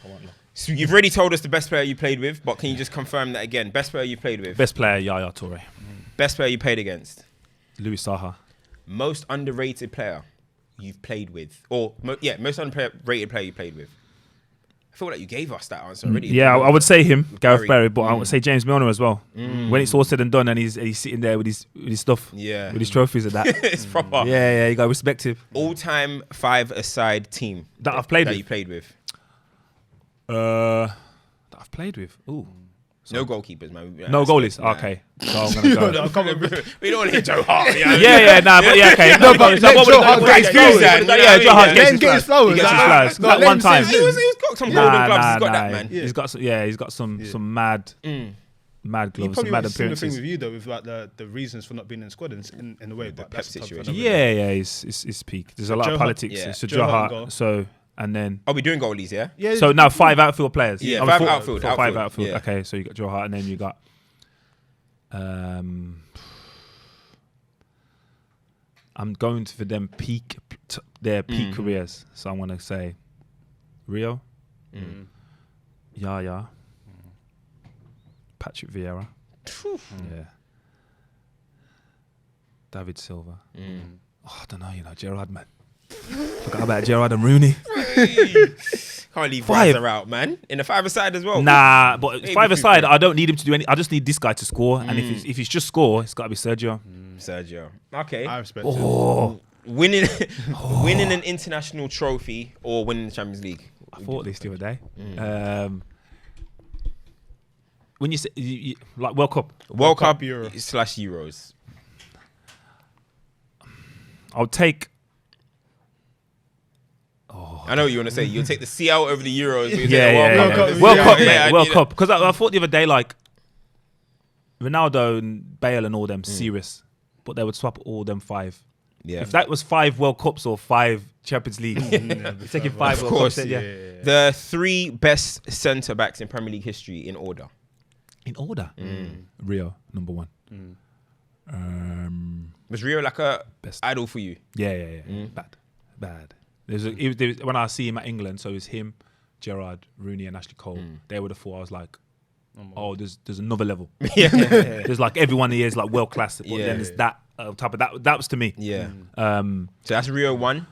So you've already told us the best player you played with, but can you just confirm that again? Best player you played with. Best player, Yaya Toure. Best player you played against. Louis Saha. Most underrated player you've played with, or most underrated player you played with. I feel like you gave us that answer already. Yeah, I would say him, Gareth Barry. Barry, but I would say James Milner as well. When it's all said and done, and he's sitting there with his stuff, Yeah. with his trophies and that. It's proper. Yeah, you got to respect him. All-time 5-a-side team That I've played that with? you played with. That I've played with. Ooh. No goalkeepers, man. No goalies. Nah. Okay. So I'm gonna go. Come on, We don't want to hit Joe Hart. Okay. No, but let Joe Hart get his flowers. Yeah, Joe Hart Let him get his flowers. He gets his Nah, flowers. nah, Like let one him say time. his He's thing. got some golden gloves. He's got that, man. He's got some mad He gloves, some probably mad was a similar thing appearances. with you though, with like the reasons for not being in the squad in a way. The But Pep that's a tough situation. one. Yeah, it's peak. There's a lot Joe of Hart- politics. yeah. It's a Joe Joe Hart Hart. goal. So and then Are we doing goalies, yeah? Yeah. so now 5 outfield players. Yeah, I mean, 5 four- outfield, four- 5 outfield, outfield. yeah. Okay, so you got Joe Hart, and then you got I'm going for them their peak careers. So I'm gonna say Rio, Yaya, Patrick Vieira, yeah, David Silva. Oh, I don't know, Gerrard, man. Forgot about Gerrard and Rooney. Can't leave 5. Riser out, man. In the 5-a-side as well. Nah, but Maybe 5-a-side, 3. I don't need him to do any. I just need this guy to score, and if he's just score, it's got to be Sergio. Sergio. Okay. I respect it. Oh, Winning an international trophy or winning the Champions League. I thought this the other day. When you say like World Cup, World Cup, Cup Euro. / Euros. I'll take. I know what you want to say. You'll take the CL over the Euros. But you take the Yeah. World Cup. Cup. World Yeah, Cup, yeah, mate. I World need Cup. Because I thought the other day, like Ronaldo and Bale and all them serious, but they would swap all them 5. Yeah. If that was 5 World Cups or 5 Champions League, you're taking 5 Of World course, Cups. Yeah. The 3 best centre backs in Premier League history in order. In order. Rio, number 1. Was Rio like a Best. idol for you? Yeah. Bad. When I see him at England, so it's him, Gerrard, Rooney, and Ashley Cole. They were the 4. I was like, oh, there's another level. There's like everyone here is like world class, but then there's that on top of that. That was to me. Yeah. So that's Rio 1.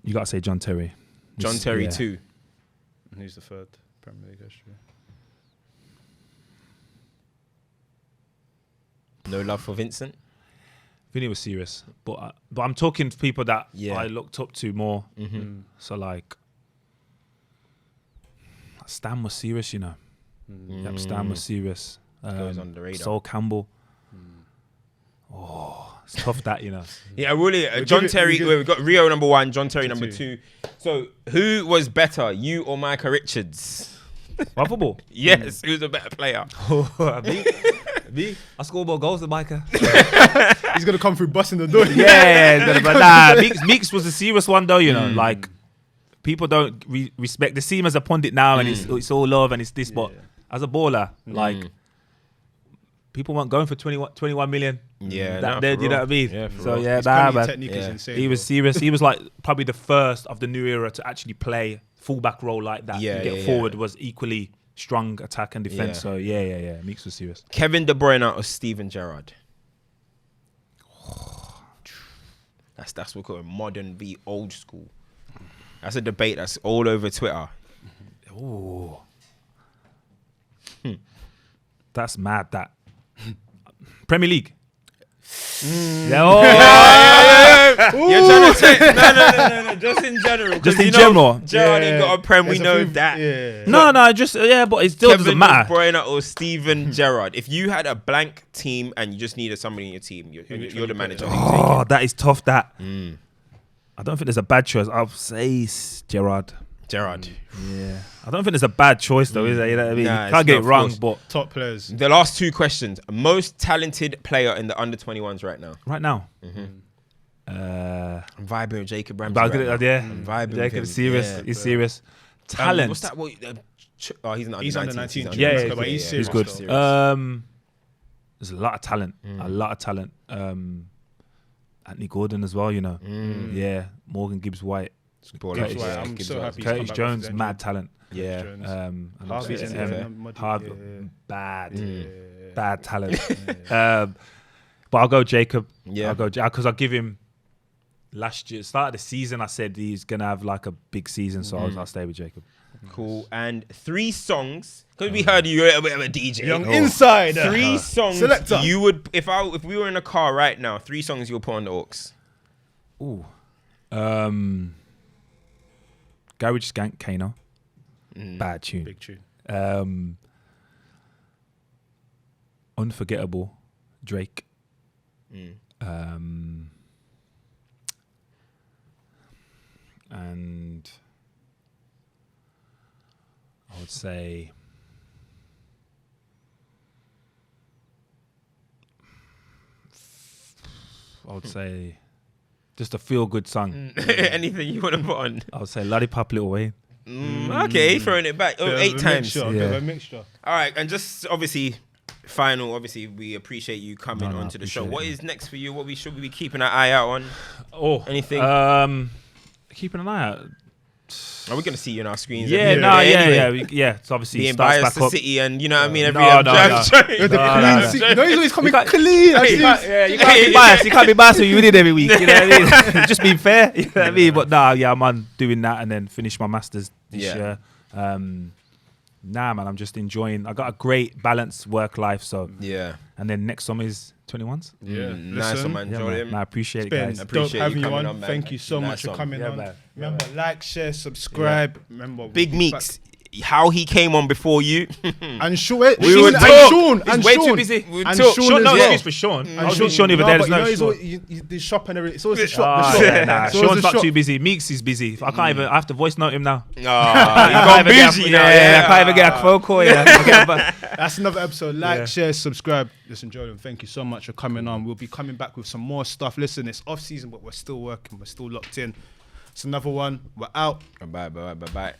You gotta say John Terry. John Terry Yeah. 2. And who's the third Premier League history? No love for Vincent. Vinny was serious, but I'm talking to people that I looked up to more. So like, Stan was serious, you know. Yep, Stan was serious. Goes on the radar. Sol Campbell. Oh, it's tough that, you know. Yeah, really. John Terry. We've got Rio number 1, John Terry number 2. 2. So who was better, you or Micah Richards? What football? Yes, who's a better player? Me? I score more goals than Micah. He's gonna come through busting the door. Yeah, but nah, Meeks was a serious one though, you know. Like, people don't respect. They see him as a pundit now, and it's all love and it's this. But as a baller, like, people weren't going for 21 million. Yeah, you know what I mean? Yeah, for so real. yeah, His nah, Premier man. technique is insane. He was serious. He was like probably the first of the new era to actually play fullback role like that. Yeah, to get forward was equally strong attack and defense. Yeah. So yeah. Meeks was serious. Kevin De Bruyne or Steven Gerrard? That's what we call it, modern v old school. That's a debate that's all over Twitter. Oh, that's mad. That Premier League. You're trying to say no. Just in general. Just in general. Gerrard ain't got a Prem. We know that. Yeah. No, but it still doesn't Kevin matter. De Bruyne or Steven Gerrard. If you had a blank team and you just needed somebody in your team, you're the manager. Oh, that is tough. That I don't think there's a bad choice. I'll say Gerrard. Gerrard. Yeah, I don't think there's a bad choice though, is there? You know what I mean? Nah, You can't get it's it not, wrong, of but Top players. The last two questions. Most talented player in the under 21s right now. right now, I'm vibing with Jacob Ramsey. but I was right gonna, now. yeah, I'm vibing with Jacob him. is serious. Yeah. He's serious. Talent. What's that? He's an He's under under 19. 19. Yeah, but he's he's serious good. though. There's a lot of talent. A lot of talent. Anthony Gordon as well. You know. Yeah. Morgan Gibbs White. That's why I'm so happy. he's come Curtis back Jones, with mad talent. Yeah. Jones. And Harvey's obviously, in there. Harvey, Yeah. bad talent. But I'll go Jacob. Yeah. I'll go because I'll give him. Last year, start of the season, I said he's gonna have like a big season, so I'll stay with Jacob. Cool. And 3 songs. Because we heard you're a little bit of a DJ. Young insider. 3 songs Selector. you would, if we were in a car right now, 3 songs you'll put on the aux. Ooh, Garage Skank Kano, bad tune. Big tune. Unforgettable Drake. And I would say just a feel good song. Anything you want to put on. I would say Lollipop Lil Wayne. Okay, throwing it back. Bit of 8 a times. mixture, bit of a mixture. All right, and just obviously, we appreciate you coming No, onto the show. appreciate What it, is next for you? What should we be keeping an eye out on? Oh, Anything? Keeping an eye out. Are we going to see you on our screens? Yeah, every no, day anyway? yeah. It's obviously Being starts biased back to up. City and, you know what I mean? Every No, I'm no, trying- no. I'm trying- With the No, clean no. seat. You know he's always coming You can't- clean. I see. You can't be biased. You can't be biased when you win it every week. You know what I mean? Just being fair. You know what I mean? But nah, yeah, I'm on doing that and then finish my masters this year. Nah, man, I'm just enjoying. I got a great balanced work life. So Yeah. and then next summer is 21s. Yeah. Nice Listen, one, man. Yeah, Joleon. man. I appreciate it, Ben, guys. dope Appreciate having you you coming on. on, man. Thank you so Nice much for one. coming Yeah, on. man. Remember, like, share, subscribe. Remember, Big we'll be Meeks, how he came on before you. back. And Sean, We would and talk. Sean, He's and way Sean. too busy. We'd And talk. Sean Sean, as no well. excuse for Sean. And I was with Sean the other day. but There's you no know, he's Sean. always, the shop and everything. It's always the shop. Ah, The shop. yeah, nah. It's always Sean's the not shop. too busy. Meeks is busy. I can't even. I have to voice note him now. Oh, he's gone busy now. I can't even get a phone call. Yeah. That's another episode. Like, Yeah. share, subscribe. Listen, Joleon, thank you so much for coming on. We'll be coming back with some more stuff. Listen, it's off season, but we're still working. We're still locked in. It's another one. We're out. Bye.